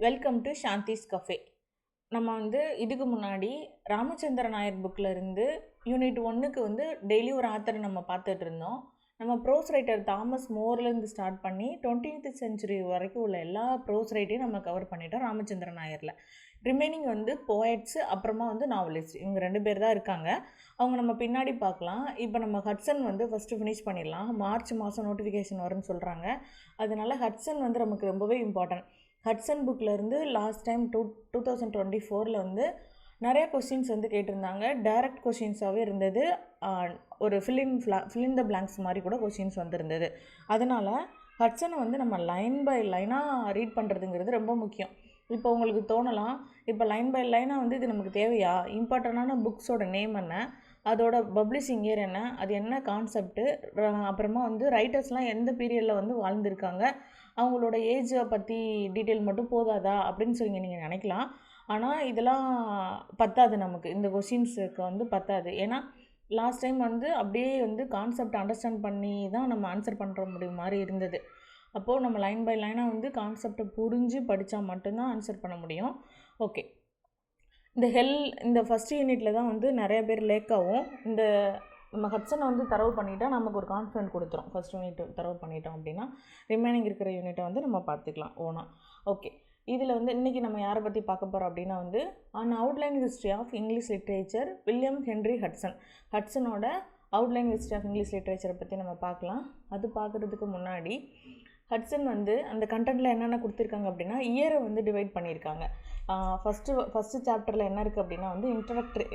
Welcome to Shanthi's cafe. நம்ம இதுக்கு முன்னாடி ராமச்சந்திர நாயர் புக்கில் இருந்து யூனிட் 1க்கு டெய்லி ஒரு ஆத்தரை நம்ம பார்த்துட்டு இருந்தோம். நம்ம ப்ரோஸ் ரைட்டர் தாமஸ் மோர்லேருந்து ஸ்டார்ட் பண்ணி 20th செஞ்சுரி வரைக்கும் உள்ள எல்லா ப்ரோஸ் ரைட்டையும் நம்ம கவர் பண்ணிட்டோம் ராமச்சந்திர நாயரில். ரிமைனிங் போயட்ஸு, அப்புறமா நாவலிஸ்ட், இவங்க 2 பேர் தான் இருக்காங்க. அவங்க நம்ம பின்னாடி பார்க்கலாம். இப்போ நம்ம ஹட்சன் ஃபஸ்ட்டு ஃபினிஷ் பண்ணிடலாம். மார்ச் மாதம் நோட்டிஃபிகேஷன் வரும்னு சொல்கிறாங்க. அதனால ஹட்சன் நமக்கு ரொம்பவே இம்பார்ட்டன்ட். ஹட்சன் புக்கில் இருந்து லாஸ்ட் டைம் 2024 நிறைய கொஸ்டின்ஸ் கேட்டிருந்தாங்க. டைரக்ட் கொஸ்டின்ஸாகவே இருந்தது. ஒரு ஃபில் இன் த பிளாங்க்ஸ் மாதிரி கூட கொஸ்டின்ஸ் வந்திருந்தது. அதனால் ஹட்சனை நம்ம லைன் பை லைனாக ரீட் பண்ணுறதுங்கிறது ரொம்ப முக்கியம். இப்போ உங்களுக்கு தோணலாம், இப்போ லைன் பை லைனாக இது நமக்கு தேவையா? இம்பார்ட்டண்டான புக்ஸோட நேம் என்ன, அதோட பப்ளிஷிங் இயர் என்ன, அது என்ன கான்செப்ட்டு, அப்புறமா ரைட்டர்ஸ்லாம் எந்த பீரியடில் வாழ்ந்துருக்காங்க, அவங்களோட ஏஜை பற்றி டீட்டெயில் மட்டும் போதாதா அப்படின்னு சொல்லி நீங்கள் நினைக்கலாம். ஆனால் இதெல்லாம் பத்தாது, நமக்கு இந்த கொஷின்ஸுக்கு பத்தாது. ஏன்னா லாஸ்ட் டைம் அப்படியே கான்செப்ட் அண்டர்ஸ்டாண்ட் பண்ணி தான் நம்ம ஆன்சர் பண்ணுற முடியும் மாதிரி இருந்தது. அப்போது நம்ம லைன் பை லைனாக கான்செப்டை புரிஞ்சு படித்தா மட்டும்தான் ஆன்சர் பண்ண முடியும். ஓகே, இந்த ஃபஸ்ட் யூனிட்டில் தான் நிறைய பேர் லேக்காகும். நம்ம ஹட்சனை தரவு பண்ணிட்டா நமக்கு ஒரு கான்ஃபிடென்ட் கொடுத்துரும். ஃபஸ்ட் யூனிட் தரவு பண்ணிட்டோம் அப்படின்னா ரிமைனிங் இருக்கிற யூனிட்டை நம்ம பார்த்துக்கலாம் ஓனா. ஓகே, இதில் இன்றைக்கி நம்ம யாரை பற்றி பார்க்க போகிறோம் அப்படின்னா on outline history of English literature William Henry Hudson. ஹட்சனோட அவுட்லைன் ஹிஸ்ட்ரி ஆஃப் இங்கிலீஷ் லிட்ரேச்சரை பற்றி நம்ம பார்க்கலாம். அது பார்க்குறதுக்கு முன்னாடி ஹட்சன் அந்த கண்டென்ட்டில் என்னென்ன கொடுத்துருக்காங்க அப்படின்னா இயரை டிவைட் பண்ணியிருக்காங்க. ஃபஸ்ட்டு சாப்டரில் என்ன இருக்குது அப்படின்னா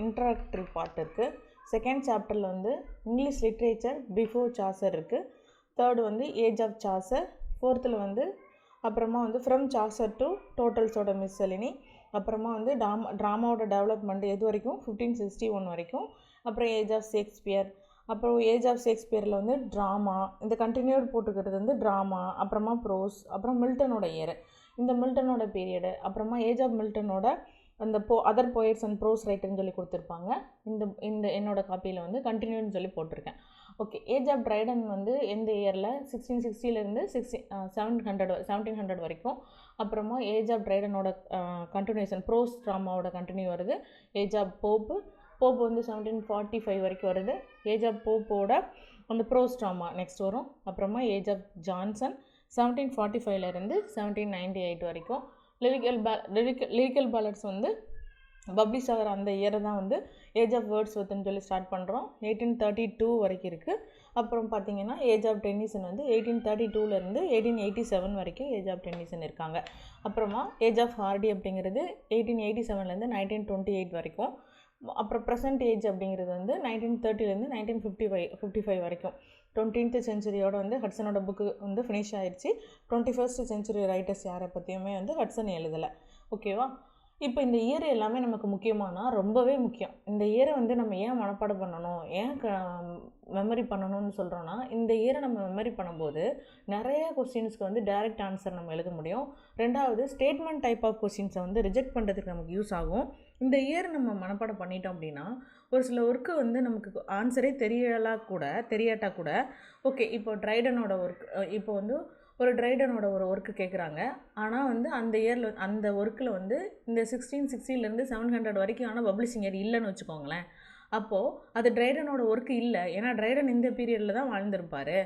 இன்ட்ரடக்டரி பார்ட் இருக்குது. செகண்ட் சாப்டரில் இங்கிலீஷ் லிட்ரேச்சர் பிஃபோர் சாசர் இருக்குது. Third age of Chaucer. ஃபோர்த்தில் அப்புறமா ஃப்ரம் சாசர் டு டோட்டல்ஸோட மிஸ்செலினி. அப்புறமா ட்ராமாவோட டெவலப்மெண்ட் எது வரைக்கும் 1561 வரைக்கும். அப்புறம் ஏஜ் ஆஃப் ஷேக்ஸ்பியர். அப்புறம் ஏஜ் ஆஃப் ஷேக்ஸ்பியரில் ட்ராமா, இந்த கண்டினியூட் போட்டுக்கிறது ட்ராமா, அப்புறமா ப்ரோஸ், அப்புறம் மில்டனோட இயர், இந்த மில்டனோட பீரியடு, அப்புறமா ஏஜ் ஆஃப் மில்டனோட அந்த அதர் போயட்ஸ் அண்ட் ப்ரோஸ் ரைட்டர்னு சொல்லி கொடுத்துருப்பாங்க. இந்த என்னோடய காப்பியில் கண்டினியூன்னு சொல்லி போட்டிருக்கேன். ஓகே, ஏஜ் ஆஃப் ட்ரைடன் எந்த இயரில் 1660 1700 வரைக்கும். அப்புறமா ஏஜ் ஆஃப் ட்ரைடனோட கண்டினியூஷன் ப்ரோஸ் ட்ராமாவோட கண்டினியூ வருது. ஏஜ் ஆஃப் போப்பு 1745 வரைக்கும் வருது. ஏஜ் ஆஃப் போப்போட அந்த ப்ரோஸ் ட்ராமா நெக்ஸ்ட் வரும். அப்புறமா ஏஜ் ஆஃப் ஜான்சன் 1745 1798 வரைக்கும். லிரிக்கல் பேலட்ஸ் பப்ளிஷ் ஆகிற அந்த இயரை தான் ஏஜ் ஆஃப் வேர்ட்ஸ் வித்துன்னு சொல்லி ஸ்டார்ட் பண்ணுறோம். 1832 வரைக்கும் இருக்குது. அப்புறம் பார்த்திங்கன்னா ஏஜ் ஆஃப் டென்னிசன் 1832 1887 வரைக்கும் ஏஜ் ஆஃப் டென்னிசன் இருக்காங்க. அப்புறமா ஏஜ் ஆஃப் ஹார்டி அப்படிங்கிறது 1887 1928 வரைக்கும். அப்புறம் ப்ரெசன்ட் ஏஜ் அப்படிங்கிறது 1930 1955 வரைக்கும். 20th செஞ்சுரியோட ஹட்சனோட புக்கு ஃபினிஷ் ஆயிடுச்சு. 21st செஞ்சுரி ரைட்டர்ஸ் யாரை பற்றியுமே ஹட்சன் எழுதலை. ஓகேவா? இப்போ இந்த இயர் எல்லாமே நமக்கு முக்கியமானா ரொம்பவே முக்கியம். இந்த இயரை நம்ம ஏன் மனப்பாடம் பண்ணணும், ஏன் மெமரி பண்ணணும்னு சொல்கிறோன்னா, இந்த இயரை நம்ம மெமரி பண்ணும்போது நிறைய கொஸ்டின்ஸ்க்கு டைரக்ட் ஆன்சர் நம்ம எழுத முடியும். ரெண்டாவது, ஸ்டேட்மெண்ட் டைப் ஆஃப் கொஸ்டின்ஸை ரிஜெக்ட் பண்ணுறதுக்கு நமக்கு யூஸ் ஆகும். இந்த இயர் நம்ம மனப்பாடம் பண்ணிட்டோம் அப்படின்னா ஒரு சில ஒர்க்கு நமக்கு ஆன்சரே தெரியாட்டா கூட ஓகே, இப்போ ட்ரைடனோட ஒர்க், இப்போ ஒரு ட்ரைடனோட ஒரு ஒர்க்கு கேட்குறாங்க. ஆனால் அந்த இயரில் அந்த ஒர்க்கில் இந்த 1660 700 வரைக்கும் ஆனால் பப்ளிஷிங் இயர் இல்லைன்னு வச்சுக்கோங்களேன். அப்போது அது ட்ரைடனோட ஒர்க்கு இல்லை. ஏன்னா ட்ரைடன் இந்த பீரியடில் தான் வாழ்ந்திருப்பார்.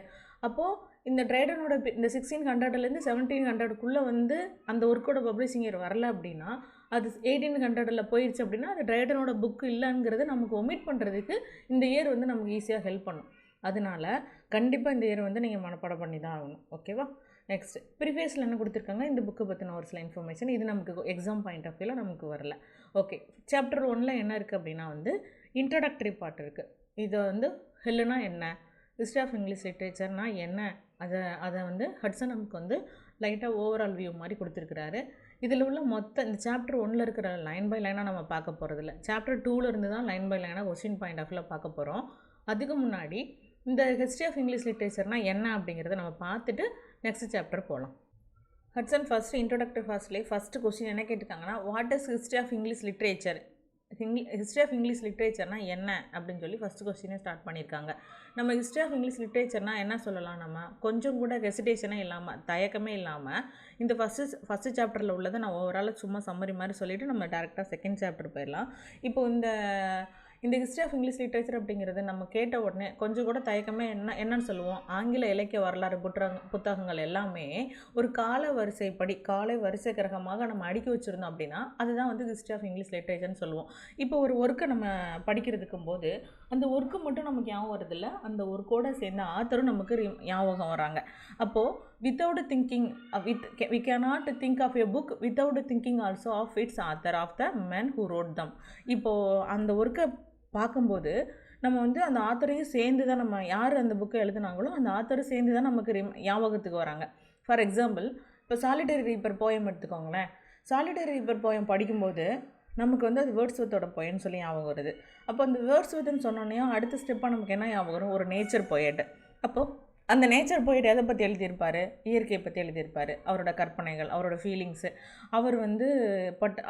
அப்போது இந்த ட்ரைடனோட இந்த 1600 1700 அந்த ஒர்க்கோட பப்ளிஷிங் இயர் வரல அப்படின்னா, அது 1800 போயிடுச்சு அப்படின்னா அது ட்ரைடனோட புக்கு இல்லைங்கிறத நமக்கு ஒமிட் பண்ணுறதுக்கு இந்த இயர் நமக்கு ஈஸியாக ஹெல்ப் பண்ணும். அதனால் கண்டிப்பாக இந்த இயர் நீங்கள் மனப்பாடம் பண்ணி தான் ஆகணும். ஓகேவா? நெக்ஸ்ட் ப்ரிஃபேஸில் என்ன கொடுத்துருக்காங்க, இந்த புக்கை பற்றின ஒரு சில இன்ஃபர்மேஷன். இது நமக்கு எக்ஸாம் பாயிண்ட் ஆஃப் வியூவில் நமக்கு வரல. ஓகே, சாப்டர் 1 என்ன இருக்குது அப்படின்னா இன்ட்ரடக்டரி பார்ட் இருக்குது. இதை ஹெல்லுனா என்ன, ஹிஸ்ட்ரி ஆஃப் இங்கிலீஷ் லிட்ரேச்சர்னால் என்ன, அதை ஹட்சன் நமக்கு லைட்டாக ஓவரால் வியூ மாதிரி கொடுத்துருக்குறாரு. இதில் உள்ள இந்த சாப்டர் 1 இருக்கிற லைன் பை லைனாக நம்ம பார்க்க போகிறதில்ல. சாப்டர் 2 தான் லைன் பை லைனாக கொஸ்டின் பாயிண்ட் ஆஃப் வியூவில் பார்க்க போகிறோம். அதுக்கு முன்னாடி இந்த ஹிஸ்ட்ரி ஆஃப் இங்கிலீஷ் லிட்ரேச்சர்னால் என்ன அப்படிங்கிறத நம்ம பார்த்துட்டு நெக்ஸ்ட் சாப்டர் போகலாம். ஹட்சன் இன்ட்ரோடக்டரி ஃபர்ஸ்ட்லேயே ஃபஸ்ட்டு கொஸ்டின் என்ன கேட்டிருக்காங்கன்னா, what is history of English literature? History of English லிட்ரேச்சர்னால் என்ன அப்படின்னு சொல்லி ஃபஸ்ட்டு கொஸ்டினே ஸ்டார்ட் பண்ணியிருக்காங்க. நம்ம ஹிஸ்ட்ரி ஆஃப் இங்கிலீஷ் லிட்ரேச்சர்னால் என்ன சொல்லலாம், நம்ம கொஞ்சம் கூட ஹெசிடேஷனே இல்லாமல், தயக்கமே இல்லாமல் இந்த ஃபஸ்ட்டு சாப்டரில் உள்ளதை நான் ஓவரால் சும்மா சம்மரி மாதிரி சொல்லிவிட்டு நம்ம டேரெக்டாக செகண்ட் சாப்டர் போயிடலாம். இப்போது இந்த ஹிஸ்ட்ரி ஆஃப் இங்கிலீஷ் லிட்ரேச்சர் அப்படிங்கிறது நம்ம கேட்ட உடனே கொஞ்சம் கூட தயக்கமே என்னன்னு சொல்லுவோம், ஆங்கில இலக்கிய வரலாறு புத்தகங்கள் எல்லாமே ஒரு கால வரிசை கிரகமாக நம்ம அடுக்கி வச்சுருந்தோம் அப்படின்னா அதுதான் வந்து ஹிஸ்ட்ரி ஆஃப் இங்கிலீஷ் லிட்ரேச்சர்னு சொல்லுவோம். இப்போ ஒரு ஒர்க்கை நம்ம படிக்கிறதுக்கும் போது அந்த ஒர்க்கு மட்டும் நமக்கு ஞாபகம் வருதில்ல, அந்த ஒர்க்கோடு சேர்ந்த ஆத்தரும் நமக்கு ஞாபகம் வராங்க. அப்போது without thinking we cannot think of a book without thinking also of its author, of the men who wrote them. இப்போது அந்த ஒர்க்கை பார்க்கும்போது நம்ம வந்து அந்த ஆத்தரையும் சேர்ந்து தான், நம்ம யார் அந்த புக்கை எழுதுனாங்களோ அந்த ஆத்தரும் சேர்ந்து தான் நமக்கு ஞாபகத்துக்கு வராங்க. ஃபார் எக்ஸாம்பிள், இப்போ சாலிட்டரி ரீப்பர் போயம் எடுத்துக்கோங்களேன். சாலிட்டரி ரீப்பர் போயம் படிக்கும்போது நமக்கு வந்து அது வேர்ட்ஸ்வர்த்தோட போயம்னு சொல்லி ஞாபகம் வருது. அப்போ அந்த வேர்ட்ஸ்வர்த்துன்னு சொன்னோன்னே அடுத்த ஸ்டெப்பாக நமக்கு என்ன ஞாபகம் வரும், ஒரு நேச்சர் போயட்டு. அப்போது அந்த நேச்சர் போயிட்டு எதை பற்றி எழுதியிருப்பார், இயற்கையை பற்றி எழுதியிருப்பார், அவரோட கற்பனைகள், அவரோட ஃபீலிங்ஸு, அவர் வந்து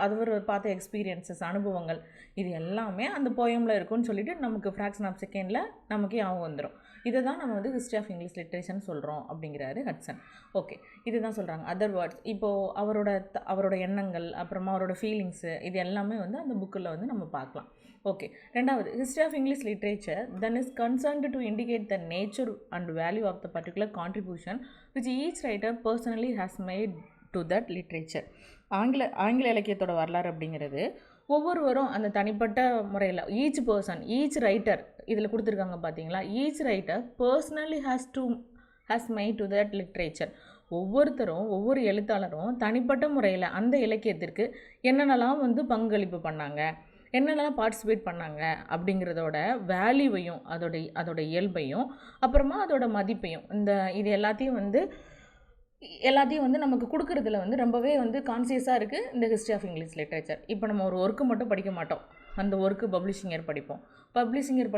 அவர் பார்த்த எக்ஸ்பீரியன்ஸஸ், அனுபவங்கள், இது எல்லாமே அந்த போயமில் இருக்குன்னு சொல்லிட்டு நமக்கு ஃப்ராக்ஷன் ஆஃப் செகண்டில் நமக்கு ஞாபகம் வந்துடும். இதை தான் நம்ம வந்து ஹிஸ்ட்ரி ஆஃப் இங்கிலீஷ் லிட்ரேச்சர்னு சொல்கிறோம் அப்படிங்கிறாரு ஹட்சன். ஓகே, இதுதான் சொல்கிறாங்க. அதர் வேர்ட்ஸ், இப்போது அவரோட எண்ணங்கள், அப்புறமா அவரோட ஃபீலிங்ஸு, இது எல்லாமே வந்து அந்த புக்கில் வந்து நம்ம பார்க்கலாம். ஓகே, ரெண்டாவது, history of English literature then is concerned to indicate the nature and value of the particular contribution which each writer personally has made to that literature. ஆங்கில இலக்கியத்தோட வரலாறு அப்படிங்கிறது ஒவ்வொருவரும் அந்த தனிப்பட்ட முறையில் ஈச் ரைட்டர் இதில் கொடுத்துருக்காங்க பார்த்தீங்களா, each writer personally has made to that literature. ஒவ்வொரு எழுத்தாளரும் தனிப்பட்ட முறையில் அந்த இலக்கியத்திற்கு என்னென்னலாம் வந்து பங்களிப்பு பண்ணாங்க, என்னென்னலாம் பார்ட்டிசிபேட் பண்ணாங்க அப்படிங்கிறதோட வேல்யூவையும் அதோட இயல்பையும் அப்புறமா அதோட மதிப்பையும் இது எல்லாத்தையும் வந்து நமக்கு கொடுக்குறதுல வந்து ரொம்பவே வந்து கான்சியஸாக இருக்குது இந்த ஹிஸ்ட்ரி ஆஃப் இங்கிலீஷ் லிட்ரேச்சர். இப்போ நம்ம ஒரு ஒர்க்கு மட்டும் படிக்க மாட்டோம், அந்த ஒர்க்கு பப்ளிஷிங்கர் படிப்போம். பப்ளிஷிங்கர்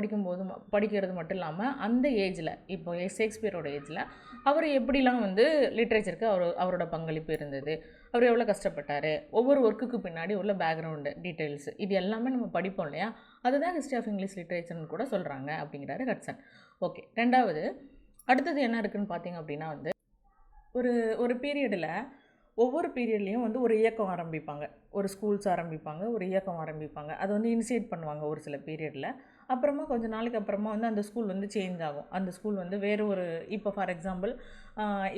படிக்கிறது மட்டும் இல்லாமல் அந்த ஏஜில், இப்போ ஷேக்ஸ்பியரோட ஏஜில் அவர் எப்படிலாம் வந்து லிட்ரேச்சருக்கு அவரோட பங்களிப்பு இருந்தது, அவர் எவ்வளோ கஷ்டப்பட்டார், ஒவ்வொரு ஒர்க்குக்கு பின்னாடி உள்ள பேக்ரவுண்டு டீட்டெயில்ஸு, இது எல்லாமே நம்ம படிப்போம் இல்லையா, அதுதான் ஹிஸ்ட்ரி ஆஃப் இங்கிலீஷ் லிட்ரேச்சர்னு கூட சொல்கிறாங்க அப்படிங்கிறாரு ஹட்சன். ஓகே, அடுத்தது என்ன இருக்குதுன்னு பார்த்தீங்க அப்படின்னா வந்து ஒரு பீரியடில் ஒவ்வொரு பீரியட்லேயும் வந்து ஒரு இயக்கம் ஆரம்பிப்பாங்க, ஒரு ஸ்கூல்ஸ் ஆரம்பிப்பாங்க, ஒரு இயக்கம் ஆரம்பிப்பாங்க. அது வந்து இனிஷியேட் பண்ணுவாங்க ஒரு சில பீரியடில். அப்புறமா கொஞ்சம் நாளைக்கு அப்புறமா வந்து அந்த ஸ்கூல் வந்து சேஞ்ச் ஆகும். அந்த ஸ்கூல் வந்து வேறு ஒரு, இப்போ ஃபார் எக்ஸாம்பிள்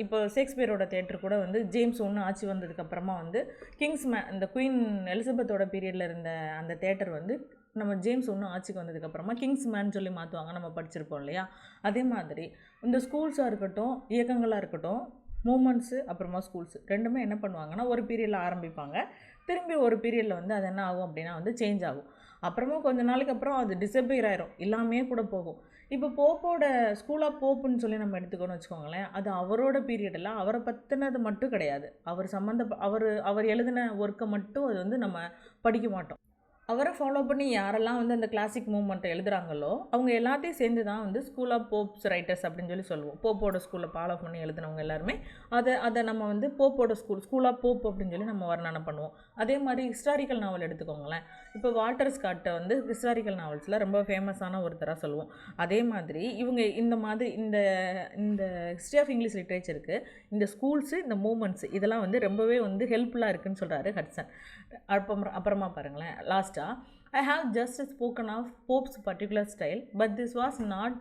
இப்போ ஷேக்ஸ்பியரோட தேட்டர் கூட வந்து ஜேம்ஸ் ஒன்று ஆட்சி வந்ததுக்கப்புறமா வந்து இந்த குயின் எலிசபெத்தோட பீரியடில் இருந்த அந்த தேட்டர் வந்து நம்ம ஜேம்ஸ் ஒன்று ஆட்சிக்கு வந்ததுக்கப்புறமா கிங்ஸ்மேன் சொல்லி மாற்றுவாங்க, நம்ம படிச்சிருப்போம் இல்லையா. அதே மாதிரி இந்த ஸ்கூல்ஸாக இருக்கட்டும், இயக்கங்களாக இருக்கட்டும், மூமெண்ட்ஸு அப்புறமா ஸ்கூல்ஸு ரெண்டுமே என்ன பண்ணுவாங்கன்னா ஒரு பீரியடில் ஆரம்பிப்பாங்க, திரும்பி ஒரு பீரியடில் வந்து அது என்ன ஆகும் அப்படின்னா வந்து சேஞ்ச் ஆகும். அப்புறமா கொஞ்சம் நாளைக்கு அப்புறம் அது டிஸப்பியர் ஆயிரும், இல்லாமே கூட போகும். இப்போ போப்போட ஸ்கூல் ஆஃப் போப்புன்னு சொல்லி நம்ம எடுத்துக்கணும்னு வச்சுக்கோங்களேன். அது அவரோட பீரியடில் அவரை பற்றினது மட்டும் கிடையாது, அவர் எழுதின ஒர்க்கை மட்டும் அது வந்து நம்ம படிக்க மாட்டோம். அவரை ஃபாலோ பண்ணி யாரெல்லாம் வந்து அந்த கிளாசிக் மூவ்மெண்ட்டை எழுதுகிறாங்களோ அவங்க எல்லாத்தையும் சேர்ந்து தான் வந்து ஸ்கூல் ஆஃப் போப்ஸ் ரைட்டர்ஸ் அப்படின்னு சொல்லி சொல்லுவோம். போப்போட ஸ்கூலில் ஃபாலோ பண்ணி எழுதினவங்க எல்லாருமே அதை நம்ம வந்து போப்போட ஸ்கூல் ஆஃப் போப் அப்படின்னு சொல்லி நம்ம வர்ணனை பண்ணுவோம். அதே மாதிரி ஹிஸ்டாரிக்கல் நாவல் எடுத்துக்கோங்களேன். இப்போ வால்டர் ஸ்காட்டை வந்து ஹிஸ்டாரிக்கல் நாவல்ஸில் ரொம்ப ஃபேமஸான ஒருத்தராக சொல்லுவோம். அதே மாதிரி இவங்க இந்த ஹிஸ்ட்ரி ஆஃப் இங்கிலீஷ் லிட்ரேச்சருக்கு இந்த ஸ்கூல்ஸு, இந்த மூமெண்ட்ஸு இதெல்லாம் வந்து ரொம்பவே வந்து ஹெல்ப்ஃபுல்லாக இருக்குதுன்னு சொல்கிறாரு ஹட்சன். அப்புறமா பாருங்களேன், லாஸ்ட்டாக I have just spoken of Pope's particular style, but this was not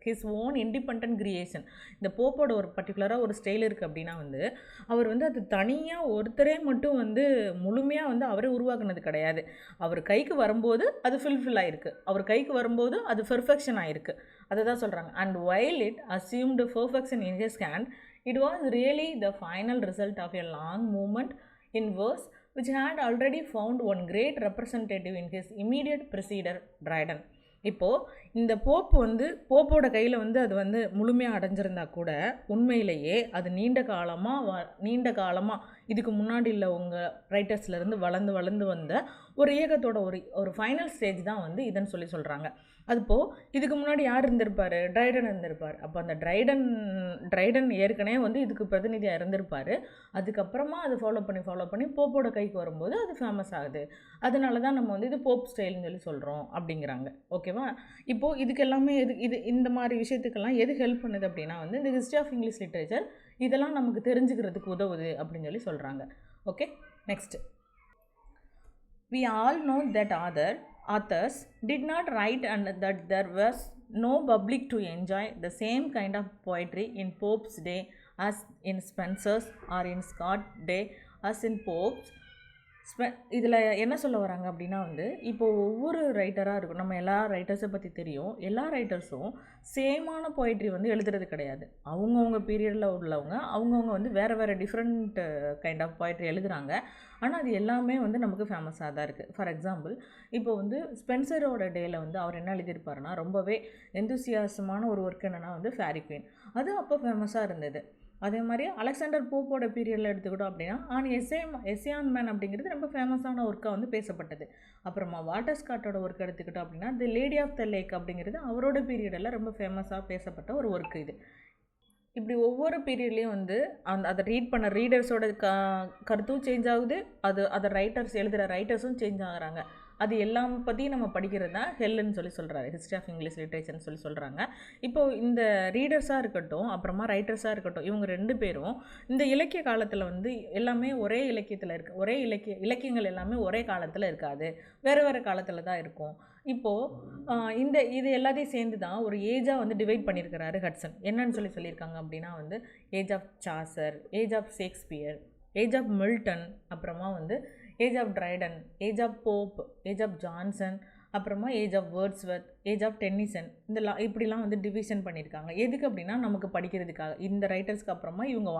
his own independent creation. இந்த போப்போட ஒரு பர்டிகுலராக ஒரு ஸ்டைல் இருக்குது அப்படின்னா வந்து அவர் வந்து அது தனியாக ஒருத்தரே மட்டும் வந்து முழுமையாக வந்து அவரே உருவாக்குனது கிடையாது. அவர் கைக்கு வரும்போது அது ஃபுல்ஃபில் ஆகிருக்கு, அவர் கைக்கு வரும்போது அது பெர்ஃபெக்ஷன் ஆகிருக்கு, அதை தான் சொல்கிறாங்க. And while it assumed perfection in his hand, it was really the final result of a long movement in verse which had already found one great representative in his immediate precedent, Dryden. இப்போது இந்த போப்போட கையில் அது முழுமையாக அடைஞ்சிருந்தா கூட உண்மையிலேயே அது நீண்ட காலமாக இதுக்கு முன்னாடி உள்ளவங்க ரைட்டர்ஸ்லேருந்து வளர்ந்து வந்த ஒரு இயக்கத்தோட ஒரு ஃபைனல் ஸ்டேஜ் தான் இதுன்னு சொல்கிறாங்க. அதுபோல் இதுக்கு முன்னாடி யார் இருந்திருப்பார்? ட்ரைடன் இருந்திருப்பார். அப்போ அந்த ட்ரைடன் ஏற்கனவே இதுக்கு பிரதிநிதியாக இருந்திருப்பார். அதுக்கப்புறமா அது ஃபாலோ பண்ணி போப்போட கைக்கு வரும்போது அது ஃபேமஸ் ஆகுது. அதனால தான் நம்ம இது போப் ஸ்டைல்னு சொல்கிறோம் அப்படிங்கிறாங்க. ஓகேவா? இப்போது இதுக்கு எல்லாமே இந்த மாதிரி விஷயத்துக்கெல்லாம் எது ஹெல்ப் பண்ணுது அப்படின்னா இந்த ஹிஸ்ட்ரி ஆஃப் இங்கிலீஷ் லிட்ரேச்சர் இதெல்லாம் நமக்கு தெரிஞ்சுக்கிறதுக்கு உதவுது அப்படின்னு சொல்கிறாங்க. Okay, next. We all know that authors did not write and that there was no public to enjoy the same kind of poetry in Pope's day as in Spencer's or in Scott's day as in Pope's. இதில் என்ன சொல்ல வராங்க அப்படின்னா இப்போது ஒவ்வொரு ரைட்டராக இருக்கும். நம்ம எல்லா ரைட்டர்ஸை பற்றி தெரியும். எல்லா ரைட்டர்ஸும் சேமான போய்ட்ரி எழுதுறது கிடையாது. அவங்கவுங்க பீரியடில் உள்ளவங்க அவங்கவுங்க வேறு டிஃப்ரெண்ட் கைண்ட் ஆஃப் போய்ட்ரி எழுதுகிறாங்க. ஆனால் அது எல்லாமே நமக்கு ஃபேமஸாக தான் இருக்குது. ஃபார் எக்ஸாம்பிள், இப்போ ஸ்பென்சரோட டேயில் அவர் என்ன எழுதியிருப்பாருன்னா ரொம்பவே எந்தூசியாசமான ஒரு ஒர்க் என்னென்னா ஃபேரி குயின். அது அப்போ ஃபேமஸாக இருந்தது. அதே மாதிரி அலெக்சாண்டர் போப்போட பீரியடில் எடுத்துக்கிட்டோம் அப்படின்னா எஸ்ஸே ஆன் மேன் அப்படிங்கிறது ரொம்ப ஃபேமஸான ஒர்க்காக பேசப்பட்டது. அப்புறமா வால்டர் ஸ்காட்டோட ஒர்க் எடுத்துக்கிட்டோம் அப்படின்னா the lady of the lake அப்படிங்கிறது அவரோட பீரியடில் ரொம்ப ஃபேமஸாக பேசப்பட்ட ஒரு ஒர்க்கு இது. இப்படி ஒவ்வொரு பீரியட்லேயும் அதை ரீட் பண்ண ரீடர்ஸோட கருத்தும் சேஞ்ச் ஆகுது. அதை எழுதுகிற ரைட்டர்ஸும் சேஞ்ச் ஆகுறாங்க. அது எல்லாம் பற்றியும் நம்ம படிக்கிறது தான் ஹெல்லுன்னு சொல்கிறாரு. ஹிஸ்ட்ரி ஆஃப் இங்கிலீஷ் லிட்ரேச்சர்னு சொல்கிறாங்க. இப்போது இந்த ரீடர்ஸாக இருக்கட்டும், அப்புறமா ரைட்டர்ஸாக இருக்கட்டும், இவங்க 2 பேரும் இந்த இலக்கிய காலத்தில் எல்லாமே ஒரே இலக்கியத்தில் ஒரே இலக்கியங்கள் எல்லாமே ஒரே காலத்தில் இருக்காது, வேறு காலத்தில் தான் இருக்கும். இப்போது இது எல்லாத்தையும் சேர்ந்து தான் ஒரு ஏஜாக டிவைட் பண்ணியிருக்கிறாரு ஹட்சன். என்னன்னு சொல்லியிருக்காங்க அப்படின்னா age of Chaucer, age of Shakespeare, age of Milton, அப்புறமா age of Dryden, age of Pope, age of Johnson, அப்புறமா age of Wordsworth, age of Tennyson. இப்படிலாம் டிவிஷன் பண்ணியிருக்காங்க. எதுக்கு அப்படின்னா நமக்கு படிக்கிறதுக்காக. இந்த ரைட்டர்ஸ்க்கு அப்புறமா இவங்க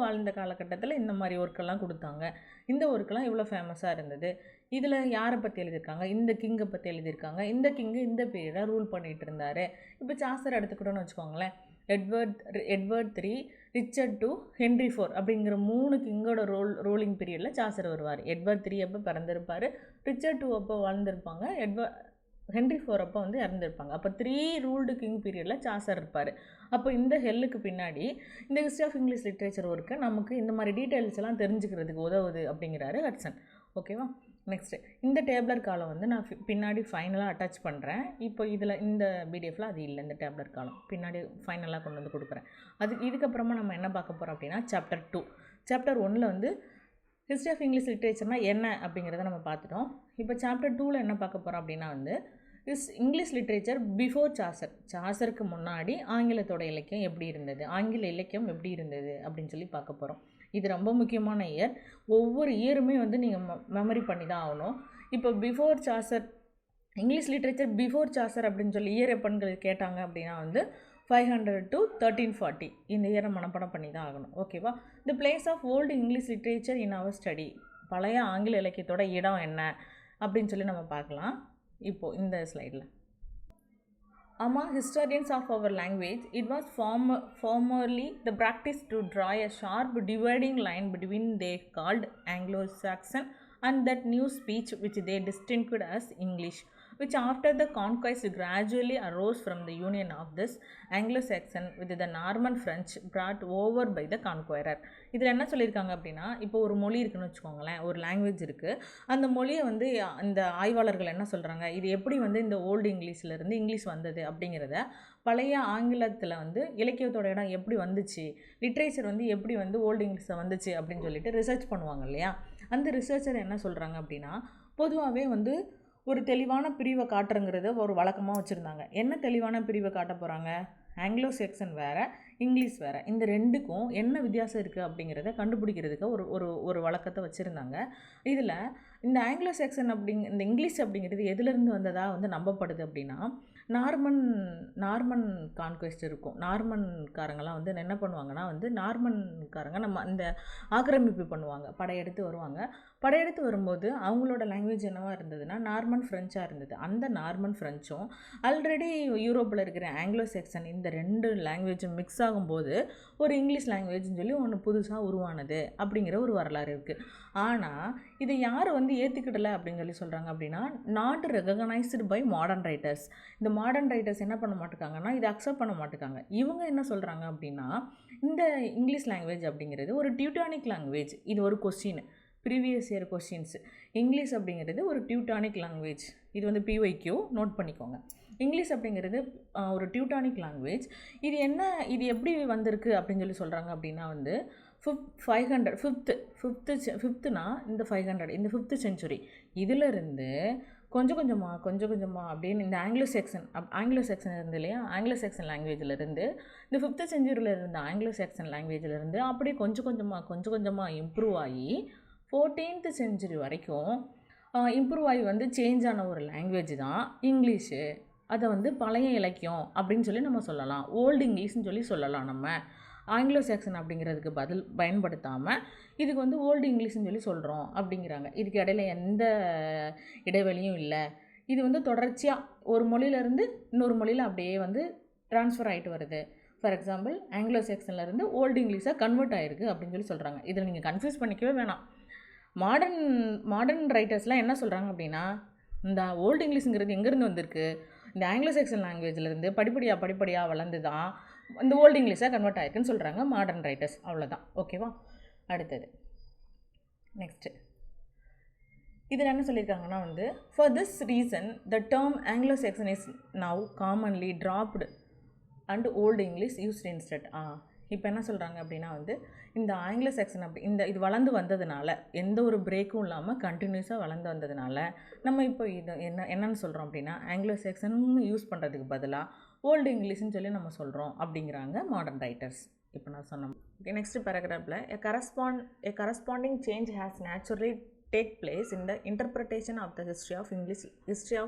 வாழ்ந்த காலகட்டத்தில் இந்த மாதிரி ஒர்க்கெல்லாம் கொடுத்தாங்க. இந்த ஒர்க்கெல்லாம் இவ்வளோ ஃபேமஸாக இருந்தது. இதில் யாரை பற்றி எழுதியிருக்காங்க? இந்த கிங்கை பற்றி எழுதியிருக்காங்க. இந்த கிங்கு இந்த பீரியடாக ரூல் பண்ணிகிட்டு இருந்தார். இப்போ சாசர் எடுத்துக்கிட்டோன்னு வச்சுக்கோங்களேன். Edward III, Richard II, Henry IV அப்படிங்கிற 3 கிங்கோட ரூலிங் பீரியடில் சாசர் வருவார். எட்வர்ட் III அப்போ பிறந்திருப்பார், ரிச்சர்ட் II அப்போ வாழ்ந்திருப்பாங்க, ஹென்ரி IV அப்போ இறந்துருப்பாங்க. அப்போ 3 ரூல்டு கிங் பீரியடில் சாசர் இருப்பார். அப்போ இந்த ஹெல்லுக்கு பின்னாடி இந்த history of English literature work நமக்கு இந்த மாதிரி டீட்டெயில்ஸ் எல்லாம் தெரிஞ்சுக்கிறதுக்கு உதவுது அப்படிங்கிறாரு ஹட்சன். ஓகேவா? நெக்ஸ்ட்டு இந்த டேப்லர் காலம் நான் பின்னாடி ஃபைனலாக அட்டாச் பண்ணுறேன். இப்போ இதில் இந்த பிடிஎஃப்பில் அது இல்லை. இந்த டேப்லர் காலம் பின்னாடி ஃபைனலாக கொண்டு கொடுக்குறேன். இதுக்கப்புறமா நம்ம என்ன பார்க்க போகிறோம் அப்படின்னா சாப்டர் 2. சாப்டர் 1ல் ஹிஸ்ட்ரி ஆஃப் இங்கிலீஷ் லிட்ரேச்சர்னால் என்ன அப்படிங்கிறத நம்ம பார்த்துட்டோம். இப்போ சாப்டர் 2ல் என்ன பார்க்க போகிறோம் அப்படின்னா இங்கிலீஷ் லிட்ரேச்சர் பிஃபோர் சாசருக்கு முன்னாடி ஆங்கிலத்தோட இலக்கியம் எப்படி இருந்தது, ஆங்கில இலக்கியம் எப்படி இருந்தது அப்படின்னு பார்க்க போகிறோம். இது ரொம்ப முக்கியமான இயர். ஒவ்வொரு இயருமே நீங்கள் மெமரி பண்ணி தான் ஆகணும். இப்போ before Chaucer, English literature before Chaucer அப்படின்னு இயர் எப்போன்னு கேட்டாங்க அப்படின்னா 500 to 1340 இந்த இயரை மனப்பாடம் பண்ணி தான் ஆகணும். ஓகேவா? The place of old English literature in our study, பழைய ஆங்கில இலக்கியத்தோட இடம் என்ன அப்படின்னு நம்ம பார்க்கலாம். இப்போது இந்த ஸ்லைடில் among historians of our language, it was formerly the practice to draw a sharp dividing line between they called Anglo-Saxon and that new speech which they distinguished as English, which after the conquest gradually arose from the union of this Anglo-Saxon with the Norman French brought over by the conqueror. இதில் என்ன சொல்லியிருக்காங்க அப்படின்னா, இப்போ ஒரு மொழி இருக்குன்னு வச்சுக்கோங்களேன், ஒரு லாங்குவேஜ் இருக்குது. அந்த மொழியை இந்த ஆய்வாளர்கள் என்ன சொல்கிறாங்க, இது எப்படி இந்த ஓல்டு இங்கிலீஷ்லேருந்து இங்கிலீஷ் வந்தது அப்படிங்கிறத, பழைய ஆங்கிலத்தில் இலக்கியத்தோட இடம் எப்படி வந்துச்சு, லிட்ரேச்சர் எப்படி ஓல்டு இங்கிலீஷில் வந்துச்சு அப்படின்னு சொல்லிட்டு ரிசர்ச் பண்ணுவாங்க இல்லையா. அந்த ரிசர்ச்சர் என்ன சொல்கிறாங்க அப்படின்னா, பொதுவாகவே ஒரு தெளிவான பிரிவை காட்டுறங்கிறத ஒரு வழக்கமாக வச்சுருந்தாங்க. என்ன தெளிவான பிரிவை காட்ட போகிறாங்க? ஆங்கிலோ செக்ஷன் வேறு, இங்கிலீஷ் வேறு. இந்த 2க்கும் என்ன வித்தியாசம் இருக்குது அப்படிங்கிறத கண்டுபிடிக்கிறதுக்கு ஒரு வழக்கத்தை வச்சுருந்தாங்க. இதில் இந்த ஆங்கிலோ செக்ஷன் இந்த இங்கிலீஷ் அப்படிங்கிறது எதுலேருந்து வந்ததாக நம்பப்படுது அப்படின்னா, நார்மன் நார்மன் கான்குவெஸ்ட் இருக்கும். நார்மன்காரங்கலாம் வந்து என்ன பண்ணுவாங்கன்னா வந்து நார்மன்காரங்க நம்ம அந்த ஆக்கிரமிப்பு பண்ணுவாங்க, படையெடுத்து வருவாங்க. படையெடுத்து வரும்போது அவங்களோட லாங்குவேஜ் என்னவாக இருந்ததுன்னா நார்மன் ஃப்ரெஞ்சாக இருந்தது. அந்த நார்மன் ஃப்ரெஞ்சும் ஆல்ரெடி யூரோப்பில் இருக்கிற ஆங்கிலோ செக்ஷன் இந்த 2 லாங்குவேஜும் மிக்ஸ் ஆகும்போது ஒரு இங்கிலீஷ் லாங்குவேஜ்னு சொல்லி ஒன்று புதுசாக உருவானது அப்படிங்கிற ஒரு வரலாறு இருக்குது. ஆனால் இதை யார் வந்து ஏற்றுக்கிடலை அப்படின்னு சொல்லி சொல்கிறாங்க அப்படின்னா, not recognised by modern writers. இந்த மாடர்ன் ரைட்டர்ஸ் என்ன பண்ண மாட்டேங்காங்கன்னா இதை அக்செப்ட் பண்ண மாட்டேங்காங்க. இவங்க என்ன சொல்கிறாங்க அப்படின்னா, இந்த இங்கிலீஷ் லாங்குவேஜ் அப்படிங்கிறது ஒரு டியூட்டானிக் லாங்குவேஜ். இது ஒரு question, previous year questions. English அப்படிங்கிறது ஒரு டியூட்டானிக் லாங்குவேஜ். இது வந்து PYQ நோட் பண்ணிக்கோங்க. இங்கிலீஷ் அப்படிங்கிறது ஒரு டியூட்டானிக் லாங்குவேஜ். இது எப்படி வந்திருக்கு அப்படின்னு சொல்லி சொல்கிறாங்க அப்படின்னா வந்து 500 இந்த 500 இந்த 5th செஞ்சுரி இதிலிருந்து கொஞ்சம் கொஞ்சமாக அப்படின்னு இந்த ஆங்கிலோ செக்ஷன் இருந்து இல்லையா, ஆங்கிலோ செக்ஷன் லாங்குவேஜிலேருந்து இந்த 5th செஞ்சுரியில் இருந்த ஆங்கிலோ செக்ஷன் லாங்குவேஜிலேருந்து அப்படியே கொஞ்சம் கொஞ்சமாக இம்ப்ரூவ் ஆகி 14th செஞ்சுரி வரைக்கும் இம்ப்ரூவ் ஆகி வந்து சேஞ்ச் ஆன ஒரு லாங்குவேஜ் தான் இங்கிலீஷு. அதை வந்து பழைய இலக்கியம் அப்படின்னு சொல்லி நம்ம சொல்லலாம், ஓல்டு இங்கிலீஷ்னு சொல்லி சொல்லலாம். நம்ம ஆங்கிலோ செக்ஷன் அப்படிங்கிறதுக்கு பயன்படுத்தாமல் இதுக்கு வந்து ஓல்டு இங்கிலீஷ்னு சொல்லி சொல்கிறோம் அப்படிங்கிறாங்க. இதுக்கு இடையில எந்த இடைவெளியும் இல்லை. இது வந்து தொடர்ச்சியாக ஒரு மொழியிலேருந்து இன்னொரு மொழியில் அப்படியே வந்து ட்ரான்ஸ்ஃபர் ஆகிட்டு வருது. ஃபார் எக்ஸாம்பிள் ஆங்கிலோ செக்ஷன்லேருந்து ஓல்டு இங்கிலீஷாக கன்வெர்ட் ஆகிருக்கு அப்படின்னு சொல்லி சொல்கிறாங்க. இதில் நீங்கள் கன்ஃபியூஸ் பண்ணிக்கவே வேணாம். மாடர்ன் ரைட்டர்ஸ்லாம் என்ன சொல்கிறாங்க அப்படின்னா, இந்த ஓல்டு இங்கிலீஷுங்கிறது எங்கேருந்து வந்திருக்கு, இந்த ஆங்கிலோ செக்ஷன் லாங்குவேஜ்லேருந்து படிப்படியாக வளர்ந்து தான் இந்த ஓல்டு இங்கிலீஷாக கன்வெர்ட் ஆகிருக்குன்னு சொல்கிறாங்க மாடர்ன் ரைட்டர்ஸ். அவ்வளோதான். ஓகேவா? அடுத்தது நெக்ஸ்ட்டு இதில் என்ன சொல்லியிருக்காங்கன்னா வந்து, for this reason the term Anglo section is now commonly dropped and old English used instead. இப்போ என்ன சொல்கிறாங்க அப்படின்னா வந்து, இந்த ஆங்கிலோ செக்ஷன் இது வளர்ந்து வந்ததுனால, எந்த ஒரு பிரேக்கும் இல்லாமல் கண்டினியூஸாக வளர்ந்து வந்ததுனால நம்ம இப்போ இது என்னன்னு சொல்கிறோம் அப்படின்னா, ஆங்கிலோ செக்ஷன் யூஸ் பண்ணுறதுக்கு பதிலாக ஓல்டு இங்கிலீஷ்னு சொல்லி நம்ம சொல்கிறோம் அப்படிங்கிறாங்க மாடர்ன் ரைட்டர்ஸ். இப்போ நான் சொன்னோம். ஓகே, நெக்ஸ்ட் பேராகிராஃபில் a corresponding change has naturally take place in the interpretation of the history of English, history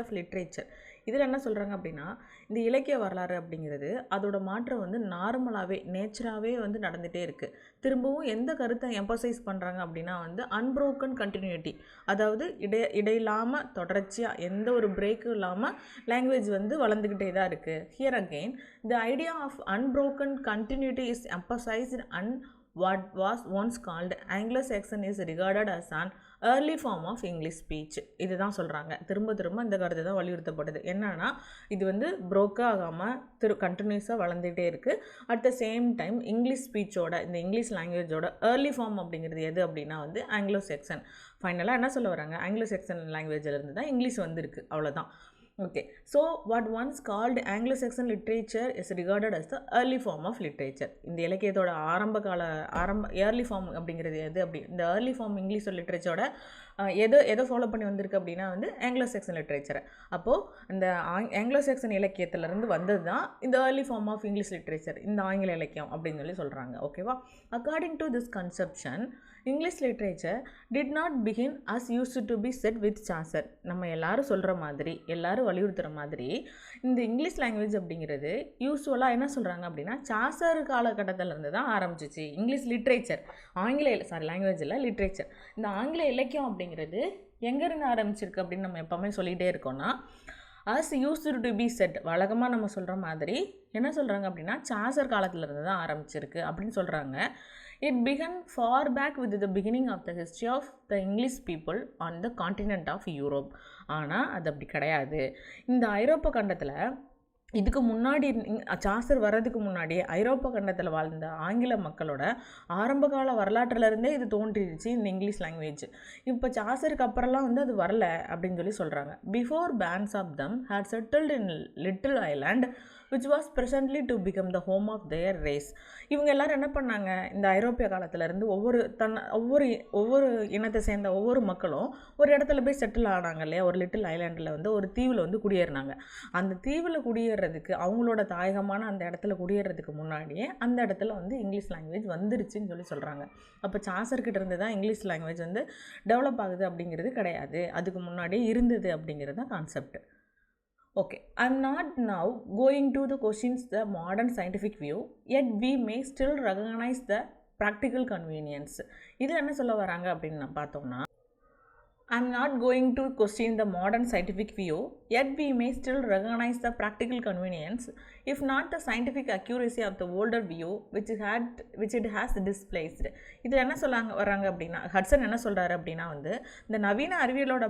of literature. இதில் என்ன சொல்கிறாங்க அப்படின்னா, இந்த இலக்கிய வரலாறு அப்படிங்கிறது அதோட மாற்றம் வந்து நார்மலாகவே நேச்சராகவே வந்து நடந்துகிட்டே இருக்குது. திரும்பவும் எந்த கருத்தை எம்பசைஸ் பண்ணுறாங்க அப்படின்னா வந்து அன்ப்ரோக்கன் கண்டினியூட்டி, அதாவது இடையில்லாமல் தொடர்ச்சியாக எந்த ஒரு பிரேக்கும் இல்லாமல் லாங்குவேஜ் வந்து வளர்ந்துக்கிட்டே தான் இருக்குது. Here again the idea of unbroken continuity is emphasised and what was once called Anglo-Saxon is regarded as an early form of English speech. இதுதான் சொல்கிறாங்க. திரும்ப இந்த கருத்து தான் வலியுறுத்தப்படுது. என்னன்னா, இது வந்து ப்ரோக்காக ஆகாமல் கண்டினியூஸாக வளர்ந்துகிட்டே இருக்குது. At the same time English ஸ்பீச்சோட, இந்த இங்கிலீஷ் லாங்குவேஜோட ஏர்லி ஃபார்ம் அப்படிங்கிறது எது அப்படின்னா வந்து ஆங்கிலோ செக்ஷன். ஃபைனலாக என்ன சொல்ல வராங்க, ஆங்கிலோ செக்ஷன் லாங்குவேஜிலேருந்து தான் இங்கிலீஷ் வந்துருக்கு. அவ்வளோதான். Okay, so what once called Anglo-Saxon literature is regarded as the early form of literature. இந்த இலக்கியத்தோட ஏர்லி ஃபார்ம் அப்படிங்கிறது எது அப்படி, இந்த ஏர்லி ஃபார்ம் இங்கிலீஷ் லிட்ரேச்சரோட எதை ஃபாலோ பண்ணி வந்திருக்கு அப்படின்னா வந்து ஆங்கிலோ செக்ஷன் லிட்ரேச்சரை. அப்போது இந்த ஆங்கிலோ செக்ஷன் இலக்கியத்திலேருந்து வந்தது தான் இந்த early form of English literature, இந்த ஆங்கில இலக்கியம் அப்படின்னு சொல்லி சொல்கிறாங்க. ஓகேவா? According to this conception English literature did not begin as used to be said with Chaucer. நம்ம எல்லாரும் சொல்கிற மாதிரி, எல்லாரும் வலியுறுத்துகிற மாதிரி, இந்த இங்கிலீஷ் லாங்குவேஜ் அப்படிங்கிறது யூஸ்வலாக என்ன சொல்கிறாங்க அப்படின்னா சாசர் காலகட்டத்திலேருந்து தான் ஆரம்பிச்சிச்சு. இங்கிலீஷ் லிட்ரேச்சர், லாங்குவேஜில் லிட்ரேச்சர், இந்த ஆங்கில இலக்கியம் அப்படிங்கிறது எங்கேருந்து ஆரம்பிச்சிருக்கு அப்படின்னு நம்ம எப்போவுமே சொல்லிகிட்டே இருக்கோம்னா, as used to be said, வழக்கமாக நம்ம சொல்கிற மாதிரி என்ன சொல்கிறாங்க அப்படின்னா சாசர் காலத்திலேருந்து தான் ஆரம்பிச்சிருக்கு அப்படின்னு சொல்கிறாங்க. It began far back with the beginning of the history of the English people on the continent of Europe. ஆனால் அது அப்படி கிடையாது. இந்த ஐரோப்பா கண்டத்தில் இதுக்கு முன்னாடி சாசர் வர்றதுக்கு முன்னாடி ஐரோப்பா கண்டத்தில் வாழ்ந்த ஆங்கில மக்களோட ஆரம்பகால வரலாற்றிலருந்தே இது தோன்றிடுச்சு இந்த இங்கிலீஷ் லாங்குவேஜ். இப்போ சாசருக்கு அப்புறம்லாம் வந்து அது வரல அப்படின்னு சொல்லி சொல்கிறாங்க. Before bands of them had settled in little island which was presently to become the home of their race. இவங்க எல்லாரும் என்ன பண்ணாங்க, இந்த ஐரோப்பிய காலத்திலேருந்து ஒவ்வொரு இனத்தை சேர்ந்த ஒவ்வொரு மக்களும் ஒரு இடத்துல போய் செட்டில் ஆனாங்க இல்லையா, ஒரு லிட்டில் ஐலாண்டில் வந்து ஒரு தீவில் வந்து குடியேறினாங்க. அந்த தீவில் குடியேறதுக்கு, அவங்களோட தாயகமான அந்த இடத்துல குடியேறதுக்கு முன்னாடியே அந்த இடத்துல வந்து இங்கிலீஷ் லாங்குவேஜ் வந்துருச்சுன்னு சொல்லி சொல்கிறாங்க. அப்போ சாசர்கிட்ட இருந்து தான் இங்கிலீஷ் லாங்குவேஜ் வந்து டெவலப் ஆகுது அப்படிங்கிறது கிடையாது, அதுக்கு முன்னாடியே இருந்தது அப்படிங்கிறது தான் concept. Okay, I'm not now going to the questions the modern scientific view, yet we may still recognize the practical convenience. இதில் என்ன சொல்ல வராங்க அப்படின்னு நான் பார்த்தோம்னா, I'm not going to question the modern scientific view, yet we may still recognize the practical convenience, if not the scientific accuracy of the older view which it has displaced. இதில் என்ன வராங்க அப்படின்னா, ஹட்சன் என்ன சொல்கிறாரு அப்படின்னா வந்து, இந்த நவீன அறிவியலோட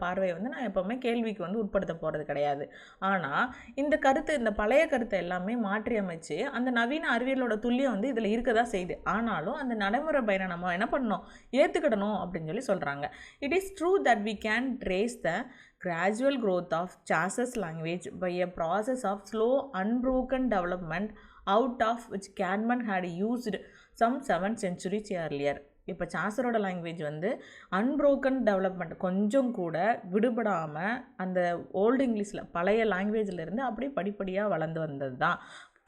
பார்வையை வந்து நான் எப்போவுமே கேள்விக்கு வந்து உட்படுத்த போகிறது கிடையாது. ஆனால் இந்த பழைய கருத்தை எல்லாமே மாற்றி அமைச்சு அந்த நவீன அறிவியலோட துல்லியம் வந்து இதில் இருக்க தான் செய்யுது. ஆனாலும் அந்த நடைமுறை பயனை நம்ம என்ன பண்ணணும், ஏற்றுக்கிடணும் அப்படின்னு சொல்லி சொல்கிறாங்க. It is true that we can trace the gradual growth of Chaucer's language by a process of slow unbroken development out of which Cadman had used some 7th centuries earlier. இப்போ சாசரோட லாங்குவேஜ் வந்து அன்ப்ரோக்கன் development, கொஞ்சம் கூட விடுபடாமல் அந்த old இங்கிலீஷில் பழைய லாங்குவேஜிலேருந்து அப்படியே படிப்படியாக வளர்ந்து வந்தது தான்.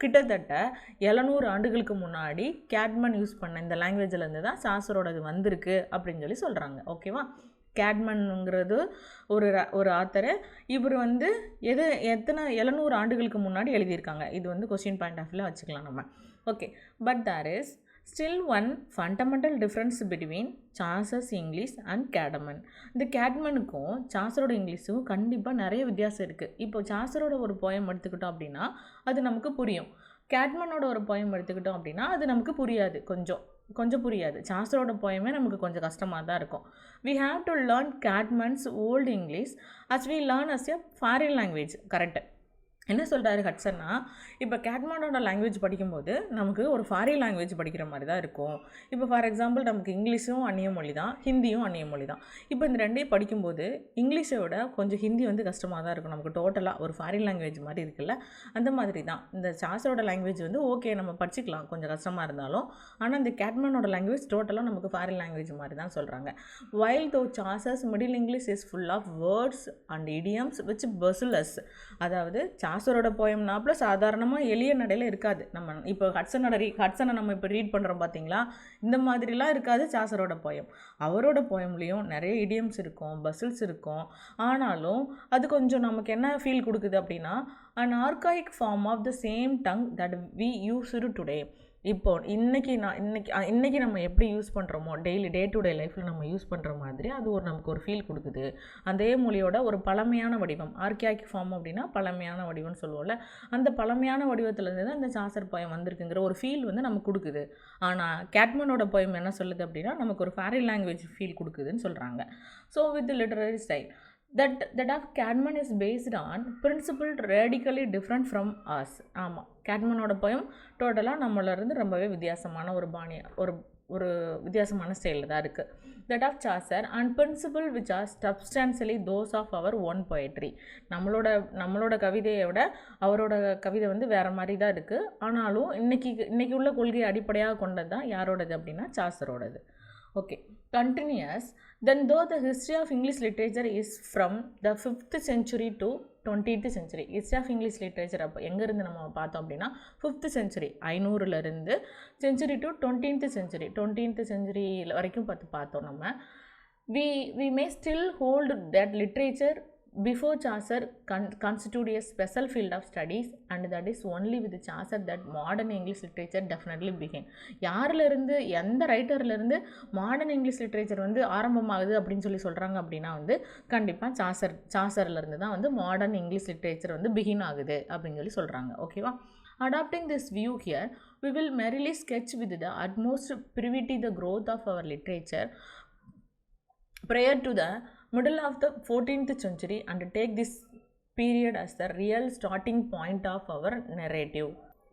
கிட்டத்தட்ட 700 ஆண்டுகளுக்கு முன்னாடி கேட்மன் யூஸ் பண்ண இந்த லாங்குவேஜிலேருந்து தான் சாசரோடது வந்திருக்கு அப்படின்னு சொல்லி சொல்கிறாங்க. ஓகேவா? கேட்மனுங்கிறது ஒரு ஆத்தரை. இவர் வந்து எத்தனை 700 ஆண்டுகளுக்கு முன்னாடி எழுதியிருக்காங்க. இது வந்து கொஸ்டின் பாயிண்ட் ஆஃப் வியூவில் வச்சுக்கலாம் நம்ம. Okay, but there is still one fundamental difference between சாசஸ் இங்கிலீஷ் அண்ட் கேட்மன். இந்த கேட்மனுக்கும் சாசரோட இங்கிலீஷுக்கும் கண்டிப்பாக நிறைய வித்தியாசம் இருக்குது. இப்போ சாசரோட ஒரு போயம் எடுத்துக்கிட்டோம் அப்படின்னா அது நமக்கு புரியும். கேட்மனோட ஒரு போயம் எடுத்துக்கிட்டோம் அப்படின்னா அது நமக்கு புரியாது, கொஞ்சம் புரியாது. சாசரோட போயமே நமக்கு கொஞ்சம் கஷ்டமாக தான் இருக்கும். We have to learn Cadman's old English as we learn as a foreign language. Correct. என்ன சொல்கிறாரு ஹட்சன்னா, இப்போ கேட்மனோட லாங்குவேஜ் படிக்கும்போது நமக்கு ஒரு ஃபாரின் லாங்குவேஜ் படிக்கிற மாதிரி தான் இருக்கும். இப்போ ஃபார் எக்ஸாம்பிள் நமக்கு இங்கிலீஷும் அந்நிய மொழி தான், ஹிந்தியும் அந்நிய மொழி தான். இப்போ இந்த ரெண்டையும் படிக்கும்போது இங்கிலீஷை விட கொஞ்சம் ஹிந்தி வந்து கஷ்டமாக தான் இருக்கும் நமக்கு. டோட்டலாக ஒரு ஃபாரின் லாங்குவேஜ் மாதிரி இருக்குல்ல, அந்த மாதிரி தான் இந்த சாசரோட லாங்குவேஜ் வந்து ஓகே நம்ம படிச்சுக்கலாம் கொஞ்சம் கஷ்டமாக இருந்தாலும். ஆனால் இந்த கேட்மனோட லாங்குவேஜ் டோட்டலாக நமக்கு ஃபாரின் லாங்குவேஜ் மாதிரி தான் சொல்கிறாங்க. While though Chaucer's Middle English is full of words and idioms which puzzle us, அதாவது சாசரோட போயம்னாப்புல சாதாரணமாக எளிய நடையில் இருக்காது. நம்ம இப்போ ஹட்சனை நம்ம இப்போ ரீட் பண்ணுறோம் பார்த்தீங்களா, இந்த மாதிரிலாம் இருக்காது சாசரோட போயம். அவரோட போயம்லேயும் நிறைய இடியம்ஸ் இருக்கும், பசில்ஸ் இருக்கும். ஆனாலும் அது கொஞ்சம் நமக்கு என்ன ஃபீல் கொடுக்குது அப்படின்னா, an archaic form of the same tongue that we use today. இப்போ இன்றைக்கி நம்ம எப்படி யூஸ் பண்ணுறோமோ டே டு டே லைஃப்பில் நம்ம யூஸ் பண்ணுற மாதிரி அது நமக்கு ஒரு ஃபீல் கொடுக்குது. அதே மொழியோட ஒரு பழமையான வடிவம், ஆர்கியாக் ஃபார்ம் அப்படின்னா பழமையான வடிவம்னு சொல்லுவோம்ல, அந்த பழமையான வடிவத்துலேருந்து தான் இந்த சாசர் போயம் வந்திருக்குங்கிற ஒரு ஃபீல் வந்து நமக்கு கொடுக்குது. ஆனால் கேட்மனோட போயம் என்ன சொல்லுது அப்படின்னா நமக்கு ஒரு ஃபாரின் லாங்குவேஜ் ஃபீல் கொடுக்குதுன்னு சொல்கிறாங்க. So with literary style that of Cadman is based on principle radically different from us. ஆமாம், கேட்மனோட போயம் டோட்டலாக நம்மளிருந்து ரொம்பவே வித்தியாசமான ஒரு வித்தியாசமான ஸ்டைலில் தான் இருக்குது. that of Chaucer and principle which are substantially those of our own poetry. நம்மளோட கவிதையை விட அவரோட கவிதை வந்து வேறு மாதிரி தான் இருக்குது. ஆனாலும் இன்னைக்கு உள்ள கொள்கையை அடிப்படையாக கொண்டது தான் யாரோடது அப்படின்னா சாசரோடது. Okay, continuous. Then though the history of English literature is from the 5th century to 20th century. history of English literature அப்போ எங்கேருந்து நம்ம பார்த்தோம் அப்படின்னா 5th century 500லேருந்து century to 20th century வரைக்கும் பார்த்தோம் நம்ம. we may still hold that literature before Chaucer constitute a special field of studies, and that is only with Chaucer that modern English literature definitely began. யாரிலிருந்து எந்த ரைட்டர்லேருந்து modern English literature வந்து ஆரம்பமாகுது அப்படின்னு சொல்கிறாங்க அப்படின்னா வந்து கண்டிப்பாக சாசர்லேருந்து தான் வந்து மாடர்ன் இங்கிலீஷ் லிட்ரேச்சர் வந்து பிகின் ஆகுது அப்படின்னு சொல்கிறாங்க. ஓகேவா? Adopting this view here, we will merely sketch with the utmost brevity the growth of our literature prior to the middle of the 14th century and take this period as the real starting point of our narrative.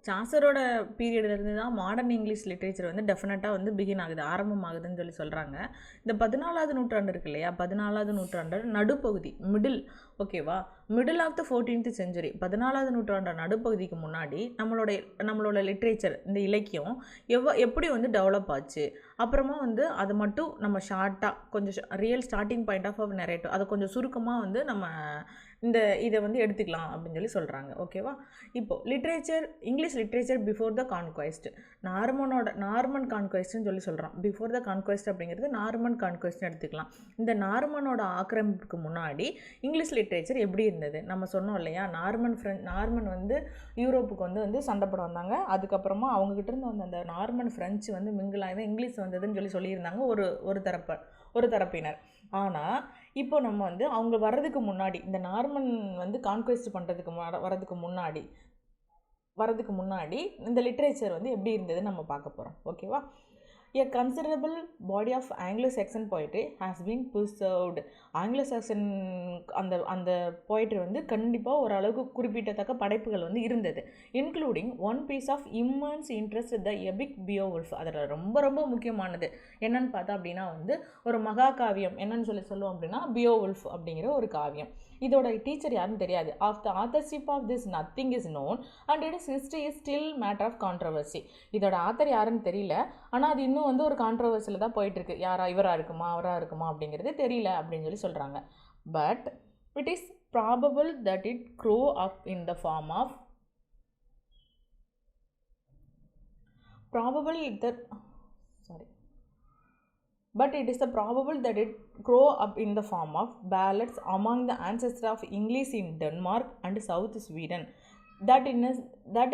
சாசரோட பீரியட்லேருந்து தான் modern English literature வந்து டெஃபினட்டாக வந்து begin ஆகுது, ஆரம்பமாகுதுன்னு சொல்கிறாங்க. இந்த 14வது நூற்றாண்டு இருக்கு இல்லையா, 14வது நூற்றாண்டு நடுப்பகுதி, ஓகேவா, middle of the 14th century, 14வது நூற்றாண்டு நடுப்பகுதிக்கு முன்னாடி நம்மளோட லிட்ரேச்சர், இந்த இலக்கியம் எப்படி வந்து டெவலப் ஆச்சு, அப்புறமா வந்து அதை மட்டும் நம்ம ஷார்ட்டாக கொஞ்சம் real starting point of narrative அதை கொஞ்சம் சுருக்கமாக வந்து நம்ம இதை வந்து எடுத்துக்கலாம் அப்படின்னு சொல்லி சொல்கிறாங்க. ஓகேவா? இப்போது literature, English literature before the conquest, Norman கான்குவெஸ்ட்னு சொல்லி சொல்கிறோம். பிஃபோர் த கான்குவெஸ்ட் அப்படிங்கிறது நார்மன் கான்குவெஸ்ட்னு எடுத்துக்கலாம். இந்த நார்மனோட ஆக்கிரமிப்புக்கு முன்னாடி இங்கிலீஷ் லிட்ரேச்சர் எப்படி இருந்தது? நம்ம சொன்னோம் இல்லையா, நார்மன் வந்து யூரோப்புக்கு வந்து சண்டை போட வந்தாங்க. அதுக்கப்புறமா அவங்ககிட்ட இருந்து வந்த அந்த நார்மன் ஃப்ரெஞ்சு வந்து மிங்கிளாகி தான் இங்கிலீஷ் வந்ததுன்னு சொல்லியிருந்தாங்க ஒரு தரப்பினர். ஆனால் இப்போ நம்ம வந்து அவங்க வர்றதுக்கு முன்னாடி, இந்த நார்மன் வந்து கான்குவெஸ்ட் பண்ணுறதுக்கு வரதுக்கு முன்னாடி இந்த லிட்ரேச்சர் வந்து எப்படி இருந்ததுன்னு நம்ம பார்க்க போகிறோம். ஓகேவா? A considerable body of Anglo-Saxon poetry has been preserved. Anglo-Saxon அந்த poetry வந்து கண்டிப்பாக ஓரளவுக்கு குறிப்பிட்டத்தக்க படைப்புகள் வந்து இருந்தது. Including one piece of immense interest the epic Beowulf. அதில் ரொம்ப ரொம்ப முக்கியமானது என்னன்னு பார்த்தா அப்படின்னா வந்து ஒரு மகாகாவியம் என்னன்னு சொல்லுவோம் அப்படின்னா பியோவுல்ஃப் அப்படிங்கிற ஒரு காவியம். இதோட டீச்சர் யாருன்னு தெரியாது. Of the authorship of this nothing is known and its history is still matter of controversy. இதோட ஆத்தர் யாருன்னு தெரியல, ஆனால் அது இன்னும் வந்து ஒரு கான்ட்ரவர்சியில் தான் போயிட்டுருக்கு. இவராக இருக்குமா அவராக இருக்குமா அப்படிங்கிறது தெரியல அப்படின்னு சொல்கிறாங்க. But it is probable that it grow up in the form of But it is probable that it grew up in the form of ballads among the ancestors of English in Denmark and South Sweden. That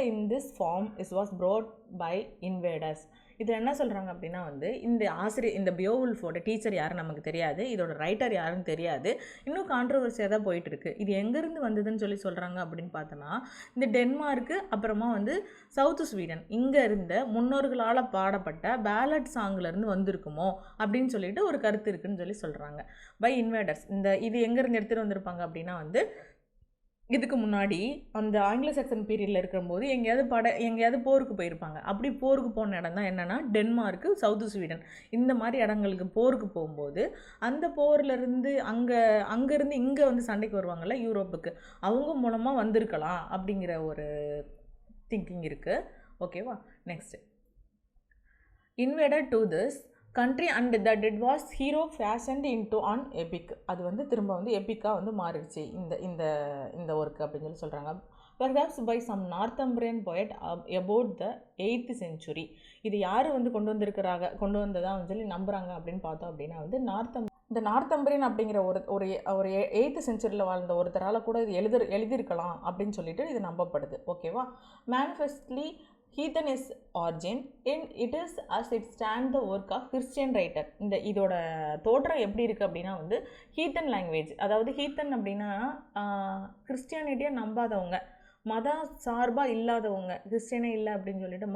in this form was brought by invaders. இதில் என்ன சொல்கிறாங்க அப்படின்னா வந்து இந்த பியோவுல்ஃபோட teacher யாரும் நமக்கு தெரியாது, இதோட ரைட்டர் யாருன்னு தெரியாது, இன்னும் கான்ட்ரவர்சியாக தான் போயிட்டுருக்கு. இது எங்கேருந்து வந்ததுன்னு சொல்கிறாங்க அப்படின்னு பார்த்தோன்னா இந்த டென்மார்க்கு அப்புறமா வந்து சவுத் ஸ்வீடன் இங்கே இருந்த முன்னோர்களால் பாடப்பட்ட பேலட் சாங்லேருந்து வந்திருக்குமோ அப்படின்னு சொல்லிட்டு ஒரு கருத்து இருக்குன்னு சொல்கிறாங்க. By invaders. இது எங்கேருந்து எடுத்துகிட்டு வந்திருப்பாங்க அப்படின்னா வந்து இதுக்கு முன்னாடி அந்த ஆங்கிலோ சாக்சன் பீரியடில் இருக்கும்போது எங்கேயாவது போருக்கு போயிருப்பாங்க. அப்படி போருக்கு போன இடம் தான் என்னென்னா டென்மார்க்கு, சவுத் ஸ்வீடன். இந்த மாதிரி இடங்களுக்கு போருக்கு போகும்போது அந்த போர்லேருந்து அங்கேருந்து இங்கே வந்து சண்டைக்கு வருவாங்கள்ல யூரோப்புக்கு, அவங்க மூலமாக வந்திருக்கலாம் அப்படிங்கிற ஒரு திங்கிங் இருக்குது. ஓகேவா? Next, invaded to this country and that it was hero fashioned into an epic. அது வந்து திரும்ப வந்து எப்பிக்காக வந்து மாறிடுச்சு இந்த ஒர்க் அப்படின்னு சொல்கிறாங்க. perhaps by some Northumbrian poet about the 8th century. இது யார் வந்து கொண்டு வந்ததா சொல்லி நம்புகிறாங்க அப்படின்னு பார்த்தோம் அப்படின்னா வந்து இந்த நார்த்தம்பிரியன் அப்படிங்கிற ஒரு 8th செஞ்சுரியில் வாழ்ந்த ஒருத்தரால் கூட இது எழுதியிருக்கலாம் அப்படின்னு சொல்லிட்டு இது நம்பப்படுது. ஓகேவா? மேனிஃபெஸ்ட்லி heathen is origin and it is as it stand the work of Christian writer. இதோட தோற்றம் எப்படி இருக்குது அப்படின்னா வந்து ஹீத்தன் லாங்குவேஜ், அதாவது ஹீத்தன் அப்படின்னா கிறிஸ்டியானிட்டியை நம்பாதவங்க, மத சார்பாக இல்லாதவங்க, கிறிஸ்டியனே இல்லை அப்படின்னு சொல்லிட்டு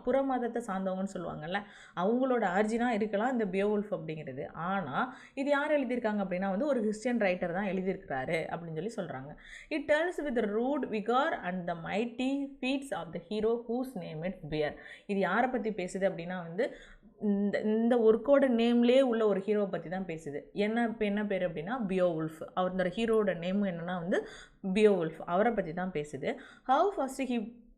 புற மதத்தை சார்ந்தவங்கன்னு சொல்லுவாங்கள்ல, அவங்களோட ஆர்ஜினாக இருக்கலாம் இந்த பியோவுல்ஃப் அப்படிங்கிறது. ஆனால் இது யார் எழுதியிருக்காங்க அப்படின்னா வந்து ஒரு கிறிஸ்டியன் ரைட்டர் தான் எழுதியிருக்கிறாரு அப்படின்னு சொல்கிறாங்க. It tells with rude vigour and the mighty feats of the hero whose name its bear. இது யாரை பற்றி பேசுது அப்படின்னா வந்து இந்த ஒர்க்கோட நேம்லேயே உள்ள ஒரு ஹீரோவை பற்றி தான் பேசுது. என்ன பேர் அப்படின்னா பியோவுல்ஃப். அந்த ஹீரோட நேம் என்னென்னா வந்து பியோவுல்ஃப், அவரை பற்றி தான் பேசுது. How first he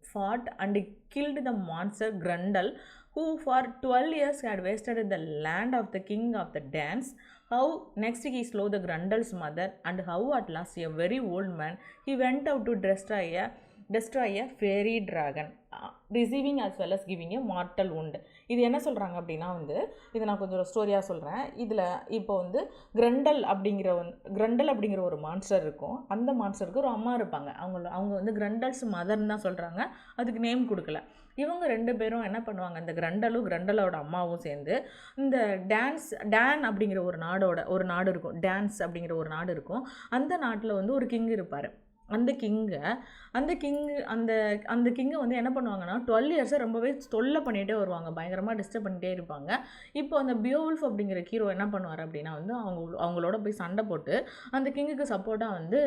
fought and killed the monster Grendel who for 12 years had wasted the land of the king of the Danes. How next he slew the Grundle's mother, and how at last a very old man he went out to destroy a fairy dragon, receiving as well as giving a mortal wound. இது என்ன சொல்கிறாங்க அப்படின்னா வந்து இதை நான் கொஞ்சம் ஸ்டோரியாக சொல்கிறேன். இதில் இப்போ வந்து கிரண்டல் அப்படிங்கிற ஒரு மான்ஸ்டர் இருக்கும். அந்த மான்ஸ்டருக்கு ஒரு அம்மா இருப்பாங்க. அவங்க வந்து கிரண்டல்ஸ் மதர்ன்னு தான் சொல்கிறாங்க, அதுக்கு நேம் கொடுக்கல. இவங்க 2 பேரும் என்ன பண்ணுவாங்க, இந்த கிரண்டலோட அம்மாவும் சேர்ந்து இந்த டான் அப்படிங்கிற ஒரு நாடு இருக்கும். டான்ஸ் அப்படிங்கிற ஒரு நாடு இருக்கும். அந்த நாட்டில் வந்து ஒரு கிங் இருப்பார். அந்த கிங்கை வந்து என்ன பண்ணுவாங்கன்னா 12 இயர்ஸை ரொம்பவே தொல்லை பண்ணிகிட்டே வருவாங்க, பயங்கரமாக டிஸ்டர்ப் பண்ணிகிட்டே இருப்பாங்க. இப்போ அந்த பியோவுல்ஃப் அப்படிங்கிற ஹீரோ என்ன பண்ணுவார் அப்படின்னா வந்து அவங்களோட போய் சண்டை போட்டு அந்த கிங்குக்கு சப்போர்ட்டாக வந்து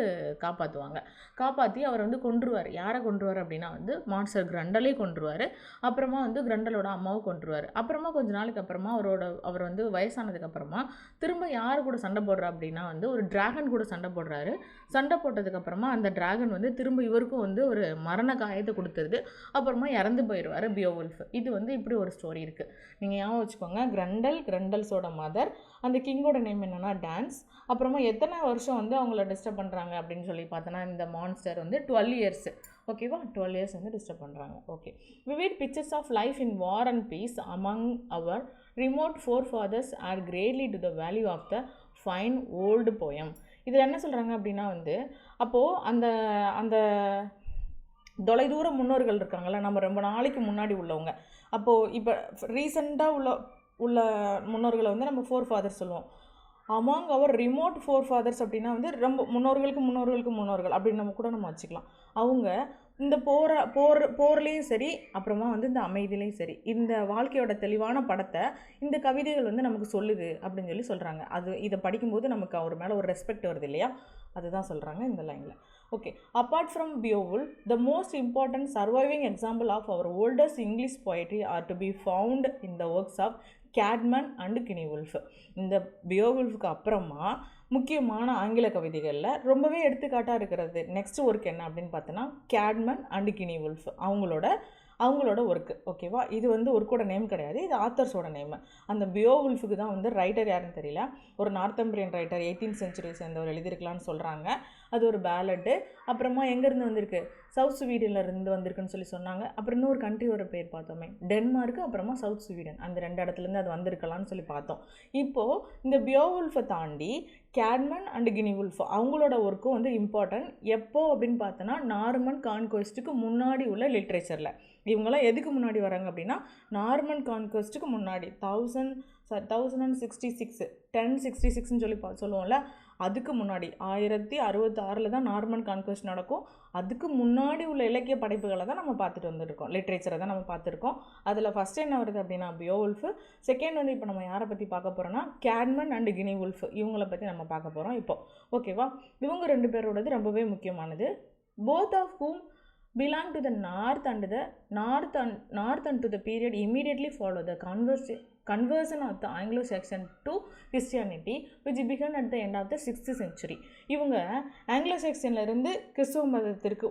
காப்பாற்றி அவர் வந்து கொன்றுவார். யாரை கொன்றுவார் அப்படின்னா வந்து மான்ஸ்டர் கிரண்டலே கொன்றுவார். அப்புறமா வந்து கிரண்டலோட அம்மாவும் கொன்றுவார். அப்புறமா கொஞ்ச நாளுக்கு அப்புறமா அவர் வந்து வயசானதுக்கப்புறமா திரும்ப யார் கூட சண்டை போடுறா அப்படின்னா வந்து ஒரு டிராகன் கூட சண்டை போடுறாரு. சண்டை போட்டதுக்கப்புறமா அந்த அந்த டிராகன் வந்து திரும்ப இவருக்கும் வந்து ஒரு மரண காயத்தை கொடுத்துருது. அப்புறமா இறந்து போயிடுவார் பியோவுல்ஃப். இது வந்து இப்படி ஒரு ஸ்டோரி இருக்குது. நீங்கள் ஞாபகம் வச்சுக்கோங்க, கிரண்டல்ஸோட மதர், அந்த கிங்கோட நேம் என்னென்னா டான்ஸ். அப்புறமா எத்தனை வருஷம் வந்து அவங்கள டிஸ்டர்ப் பண்ணுறாங்க அப்படின்னு சொல்லி பார்த்தோன்னா இந்த மான்ஸ்டர் வந்து 12 இயர்ஸ். ஓகேவா, 12 இயர்ஸ் வந்து டிஸ்டர்ப் பண்ணுறாங்க. Okay, vivid pictures of life in war and peace among our remote forefathers add greatly to the value of the fine old poem. இதில் என்ன சொல்கிறாங்க அப்படின்னா வந்து, அப்போது அந்த அந்த தொலைதூர முன்னோர்கள் இருக்காங்கள்ல, நம்ம ரொம்ப நாளைக்கு முன்னாடி உள்ளவங்க, அப்போது இப்போ ரீசெண்டாக உள்ள முன்னோர்களை வந்து நம்ம ஃபோர் ஃபாதர்ஸ் சொல்லுவோம். அமாங் அவர் ரிமோட் ஃபோர் ஃபாதர்ஸ் அப்படின்னா வந்து ரொம்ப முன்னோர்கள் அப்படின்னு நம்ம கூட நம்ம வச்சுக்கலாம். அவங்க இந்த போர்லேயும் சரி, அப்புறமா வந்து இந்த அமைதியிலையும் சரி, இந்த வாழ்க்கையோட தெளிவான படத்தை இந்த கவிதைகள் வந்து நமக்கு சொல்லுது அப்படின்னு சொல்லி சொல்கிறாங்க. இதை படிக்கும்போது நமக்கு அவர் மேலே ஒரு ரெஸ்பெக்ட் வருது இல்லையா, அதுதான் சொல்கிறாங்க இந்த லைனில். Okay, apart from Beowulf, the most important surviving example of our oldest English poetry are to be found in the works of Caedmon and Cynewulf. இந்த பியோவுல்ஃப்க்கு அப்புறமா முக்கியமான ஆங்கில கவிதைகளில் ரொம்பவே எடுத்துக்காட்டாக இருக்கிறது நெக்ஸ்ட் ஒர்க் என்ன அப்படின்னு பார்த்தோன்னா கேட்மன் அண்டு கினிவுல்ஃப் அவங்களோட ஒர்க்கு. ஓகேவா, இது வந்து ஒர்க்கோட நேம் கிடையாது, இது ஆத்தர்ஸோட நேம். அந்த பியோவுல்ஃபுக்கு தான் வந்து ரைட்டர் யாருன்னு தெரியல, ஒரு நார்த்தம்பிரியன் ரைட்டர் 18th century சேர்ந்தவர் எழுதியிருக்கலான்னு சொல்கிறாங்க. அது ஒரு பேலட்டு. அப்புறமா எங்கேருந்து வந்திருக்கு, சவுத் ஸ்வீடன்லேருந்து வந்திருக்குன்னு சொல்லி சொன்னாங்க. அப்புறம் இன்னொரு கண்ட்ரியோட பேர் பார்த்தோமே, டென்மார்க்கு, அப்புறமா சவுத் ஸ்வீடன், அந்த 2 இடத்துலேருந்து அது வந்திருக்கலான்னு சொல்லி பார்த்தோம். இப்போது இந்த பியோவுல்ஃபை தாண்டி கேட்மன் அண்டு கினிவுல்ஃப் அவங்களோட ஒர்க்கும் வந்து இம்பார்ட்டன்ட். எப்போ அப்படின்னு பார்த்தோன்னா நார்மன் கான்குவெஸ்ட்டுக்கு முன்னாடி உள்ள லிட்ரேச்சரில். இவங்கெல்லாம் எதுக்கு முன்னாடி வராங்க அப்படின்னா நார்மன் கான்குவெஸ்ட்டுக்கு முன்னாடி 1066ன்னு சொல்லி சொல்லுவோம்ல, அதுக்கு முன்னாடி 1066 தான் நார்மன் கான்குவெஸ்ட் நடக்கும். அதுக்கு முன்னாடி உள்ள இலக்கிய படைப்புகளை தான் நம்ம பார்த்துட்டு வந்துருக்கோம், லிட்ரேச்சரை தான் நம்ம பார்த்துருக்கோம். அதில் ஃபஸ்ட் என்ன வருது அப்படின்னா பியோவுல்ஃப். செகண்ட் வந்து இப்போ நம்ம யாரை பற்றி பார்க்க போகிறோன்னா கேட்மன் அண்டு கினிவுல்ஃப், இவங்கள பற்றி நம்ம பார்க்க போகிறோம் இப்போது. ஓகேவா, இவங்க 2 பேரோடது ரொம்பவே முக்கியமானது. Both of whom belong to the north and to the period immediately follow the conversion of the Anglo-Saxon to Christianity which began at the end of the 6th century. இவங்க ஆங்கிலோ-சாக்சன்லேருந்து கிறிஸ்துவ மதத்திற்கு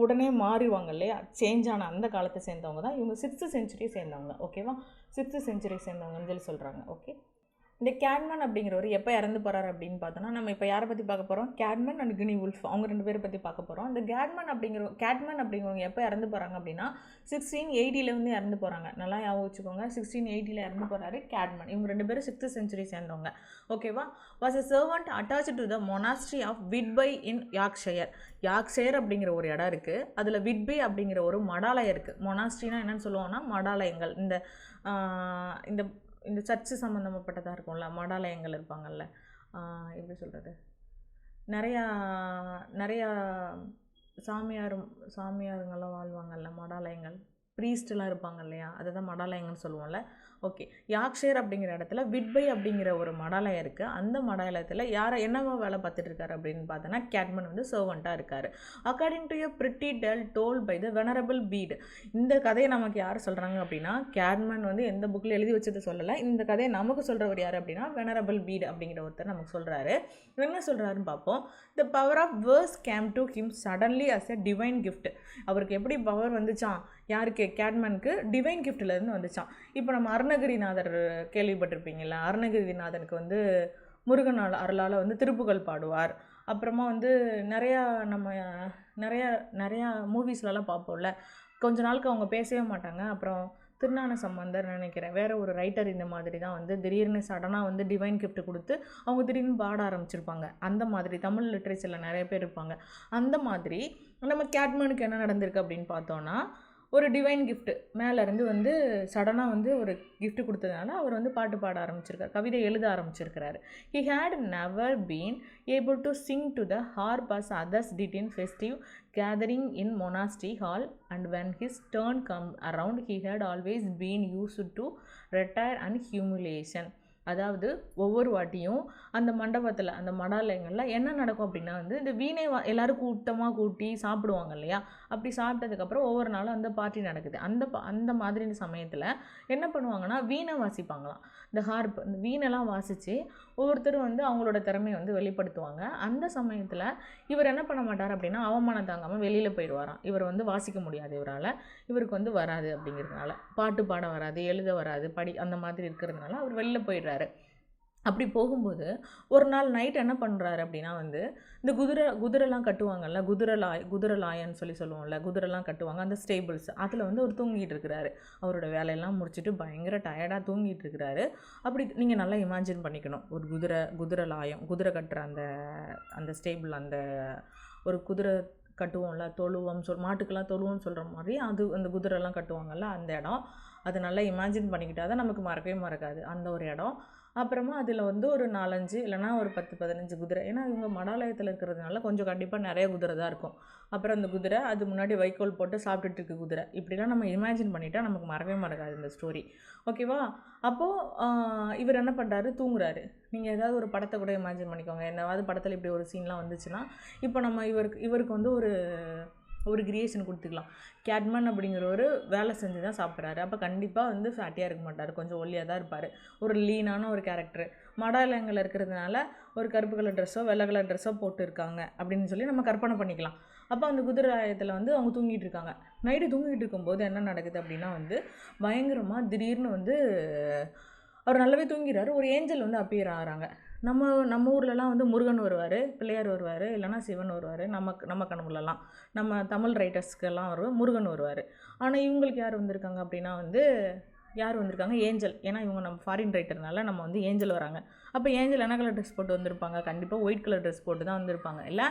உடனே மாறிவாங்க இல்லையா, சேஞ்ச் ஆன அந்த காலத்தை சேர்ந்தவங்க தான் இவங்க 6th century சேர்ந்தவங்க. ஓகேவா, 6th century சேர்ந்தவங்கன்னு சொல்லி சொல்கிறாங்க. ஓகே, இந்த கேட்மன் அப்படிங்கிறவர் எப்போ இறந்து போகிறார் அப்படின்னு பார்த்தோன்னா நம்ம இப்போ யாரை பற்றி பார்க்க போகிறோம், கேட்மன் அண்ட் கினிவுல்ஃப் அவங்க 2 பேரை பற்றி பார்க்க போகிறோம். அந்த கேட்மன் அப்படிங்கிறவங்க எப்போ இறந்து போகிறாங்க அப்படின்னா 1680 வந்து இறந்து போகிறாங்க. நல்லா ஞாபகம் வச்சுக்கோங்க, 1680 இறந்து போகிறாரு கேட்மன். இவங்க 2 பேரும் 6th century சேர்ந்தவங்க. ஓகேவா, was a servant attached to the monastery of Whitby in Yorkshire அப்படிங்கிற ஒரு இடம் இருக்குது. அதில் விட்பை அப்படிங்கிற ஒரு மடாலயம் இருக்குது. மொனாஸ்ட்ரினா என்னென்னு சொல்லுவோம்னா மடாலயங்கள். இந்த சர்ச்சு சம்மந்தப்பட்டதாக இருக்கும்ல, மடாலயங்கள் இருப்பாங்கள்ல, எப்படி சொல்கிறது, நிறையா சாமியாருங்கெல்லாம் வாழ்வாங்கள்ல, மடாலயங்கள், ப்ரீஸ்டெலாம் இருப்பாங்க இல்லையா, அதை தான் மடாலயங்கள்னு சொல்லுவோம்ல. ஓகே, யார்க்ஷயர் அப்படிங்கிற இடத்துல விட்பை அப்படிங்கிற ஒரு மடாலயம் இருக்குது. அந்த மடாலயத்தில் என்னவா வேலை பார்த்துட்டு இருக்காரு அப்படின்னு பார்த்தோன்னா கேட்மன் வந்து சர்வெண்ட்டாக இருக்கார். According to a pretty tale told by the venerable Bede. இந்த கதையை நமக்கு யார் சொல்கிறாங்க அப்படின்னா, கேட்மன் வந்து எந்த புக்கில் எழுதி வச்சது சொல்லலை, இந்த கதையை நமக்கு சொல்கிறவர் யார் அப்படின்னா வெனரபிள் பீட் அப்படிங்கிற ஒருத்தர் நமக்கு சொல்கிறாரு. என்ன சொல்கிறாருன்னு பார்ப்போம். The power of verse came to him suddenly as a divine gift. அவருக்கு எப்படி பவர் வந்துச்சான், யாருக்கு, கேட்மனுக்கு டிவைன் கிஃப்ட்லேருந்து வந்துச்சான். இப்போ நம்ம அருணகிரிநாதர் கேள்விப்பட்டிருப்பீங்களா, அருணகிரிநாதனுக்கு வந்து முருகன் அருளால் வந்து திருப்புகழ் பாடுவார். அப்புறமா வந்து நிறையா மூவிஸ்லலாம் பார்ப்போம்ல, கொஞ்ச நாளுக்கு அவங்க பேசவே மாட்டாங்க. அப்புறம் திருஞான சம்பந்தர் நினைக்கிறேன், வேறு ஒரு ரைட்டர் இந்த மாதிரி தான் வந்து திடீர்னு சடனாக வந்து டிவைன் கிஃப்ட் கொடுத்து அவங்க திடீர்னு பாட ஆரம்பிச்சிருப்பாங்க. அந்த மாதிரி தமிழ் லிட்ரேச்சரில் நிறைய பேர் இருப்பாங்க. அந்த மாதிரி நம்ம கேட்மனுக்கு என்ன நடந்திருக்கு அப்படின்னு பார்த்தோன்னா, ஒரு டிவைன் கிஃப்ட் மேலேருந்து வந்து சடனாக வந்து ஒரு கிஃப்ட் கொடுத்ததுனால அவர் வந்து பாட்டு பாட ஆரம்பிச்சிருக்கார், கவிதை எழுத ஆரம்பிச்சிருக்கிறாரு. He had never been able to sing to the harp as others did in festive gathering in monastery hall, and when his turn come around he had always been used to retire and humiliation. அதாவது ஒவ்வொரு வாட்டியும் அந்த மண்டபத்தில் அந்த மடாலயங்களில் என்ன நடக்கும் அப்படின்னா வந்து இந்த வீணை எல்லோரும் கூட்டமாக கூட்டி சாப்பிடுவாங்க இல்லையா, அப்படி சாப்பிட்டதுக்கப்புறம் ஒவ்வொரு நாளும் அந்த பார்ட்டி நடக்குது. அந்த மாதிரி சமயத்தில் என்ன பண்ணுவாங்கன்னா வீணை வாசிப்பாங்களாம். இந்த ஹார்ப், இந்த வீணெல்லாம் வாசித்து ஒவ்வொருத்தரும் வந்து அவங்களோட திறமையை வந்து வெளிப்படுத்துவாங்க. அந்த சமயத்தில் இவர் என்ன பண்ண மாட்டார் அப்படின்னா அவமானம் தாங்காமல் வெளியில் போயிடுவாராம். இவர் வந்து வாசிக்க முடியாது, இவருக்கு வந்து வராது அப்படிங்கிறதுனால, பாட்டு பாட வராது, எழுத வராது, அந்த மாதிரி இருக்கிறதுனால அவர் வெளியில் போயிடுறாரு. அப்படி போகும்போது ஒரு நாள் நைட் என்ன பண்ணுறாரு அப்படின்னா வந்து இந்த குதிரைலாம் கட்டுவாங்கல்ல, குதிரலாயன்னு சொல்லுவோம்ல, குதிரைலாம் கட்டுவாங்க அந்த ஸ்டேபிள்ஸ், அதில் வந்து அவர் தூங்கிட்டு இருக்கிறாரு. அவரோட வேலையெல்லாம் முடிச்சுட்டு பயங்கர டயர்டாக தூங்கிட்டு இருக்கிறாரு. அப்படி நீங்கள் நல்லா இமேஜின் பண்ணிக்கணும், ஒரு குதிரலாயம், குதிரை கட்டுற அந்த ஸ்டேபிள், அந்த ஒரு குதிரை கட்டுவோம்ல, தொழுவம் மாட்டுக்கெல்லாம் தொழுவம்னு சொல்கிற மாதிரி அது அந்த குதிரைலாம் கட்டுவாங்கல்ல அந்த இடம். அதை நல்லா இமேஜின் பண்ணிக்கிட்டால் தான் நமக்கு மறக்கவே மறக்காது அந்த ஒரு இடம். அப்புறமா அதில் வந்து ஒரு 4-5 இல்லைனா ஒரு 10-15 குதிரை, ஏன்னா இவங்க மடாலயத்தில் இருக்கிறதுனால கொஞ்சம் கண்டிப்பாக நிறைய குதிரை தான் இருக்கும். அப்புறம் அந்த குதிரை அது முன்னாடி வைக்கோல் போட்டு சாப்பிட்டுட்டு இருக்கு குதிரை. இப்படிலாம் நம்ம இமேஜின் பண்ணிட்டா நமக்கு மறக்கவே மறக்காது இந்த ஸ்டோரி. ஓகேவா? அப்போது இவர் என்ன பண்ணுறாரு, தூங்குறாரு. நீங்கள் ஏதாவது ஒரு படத்தை கூட இமேஜின் பண்ணிக்கோங்க, என்னவாவது படத்தில் இப்படி ஒரு சீன்லாம் வந்துச்சுன்னா, இப்போ நம்ம இவருக்கு வந்து ஒரு கிரியேஷன் கொடுத்துக்கலாம். கேட்மன் அப்படிங்கிற ஒரு வேலை செஞ்சு தான் சாப்பிட்றாரு. அப்போ கண்டிப்பாக வந்து ஃபேட்டியாக இருக்க மாட்டார், கொஞ்சம் ஒல்லியாக தான் இருப்பார். ஒரு லீனான ஒரு கேரக்டர். மடாலயங்கள் இருக்கிறதுனால ஒரு கருப்பு கலர் ட்ரெஸ்ஸோ வெள்ளை கலர் ட்ரெஸ்ஸோ போட்டு இருக்காங்க அப்படின்னு சொல்லி நம்ம கற்பனை பண்ணிக்கலாம். அப்போ அந்த குதிரையாயத்தில் வந்து அவங்க தூங்கிட்டு இருக்காங்க. நைட்டு தூங்கிட்டு இருக்கும்போது என்ன நடக்குது அப்படின்னா வந்து பயங்கரமாக திடீர்னு வந்து அவர் நல்லாவே தூங்கிறாரு. ஒரு ஏஞ்சல் வந்து அப்பியர் ஆகிறாங்க. நம்ம ஊர்லலாம் வந்து முருகன் வருவார், பிள்ளையார் வருவார், இல்லைனா சிவன் வருவார். நம்ம கனவுலலாம் நம்ம தமிழ் ரைட்டர்ஸ்க்கெல்லாம் முருகன் வருவார். ஆனால் இவங்களுக்கு யார் வந்திருக்காங்க அப்படின்னா வந்து ஏஞ்சல். ஏன்னா இவங்க நம்ம ஃபாரின் ரைட்டர்னால நம்ம வந்து ஏஞ்சல் வராங்க. அப்போ ஏஞ்சல் என்ன கலர் ட்ரெஸ் போட்டு வந்திருப்பாங்க? கண்டிப்பாக ஒயிட் கலர் ட்ரெஸ் போட்டு தான் வந்திருப்பாங்க இல்லை?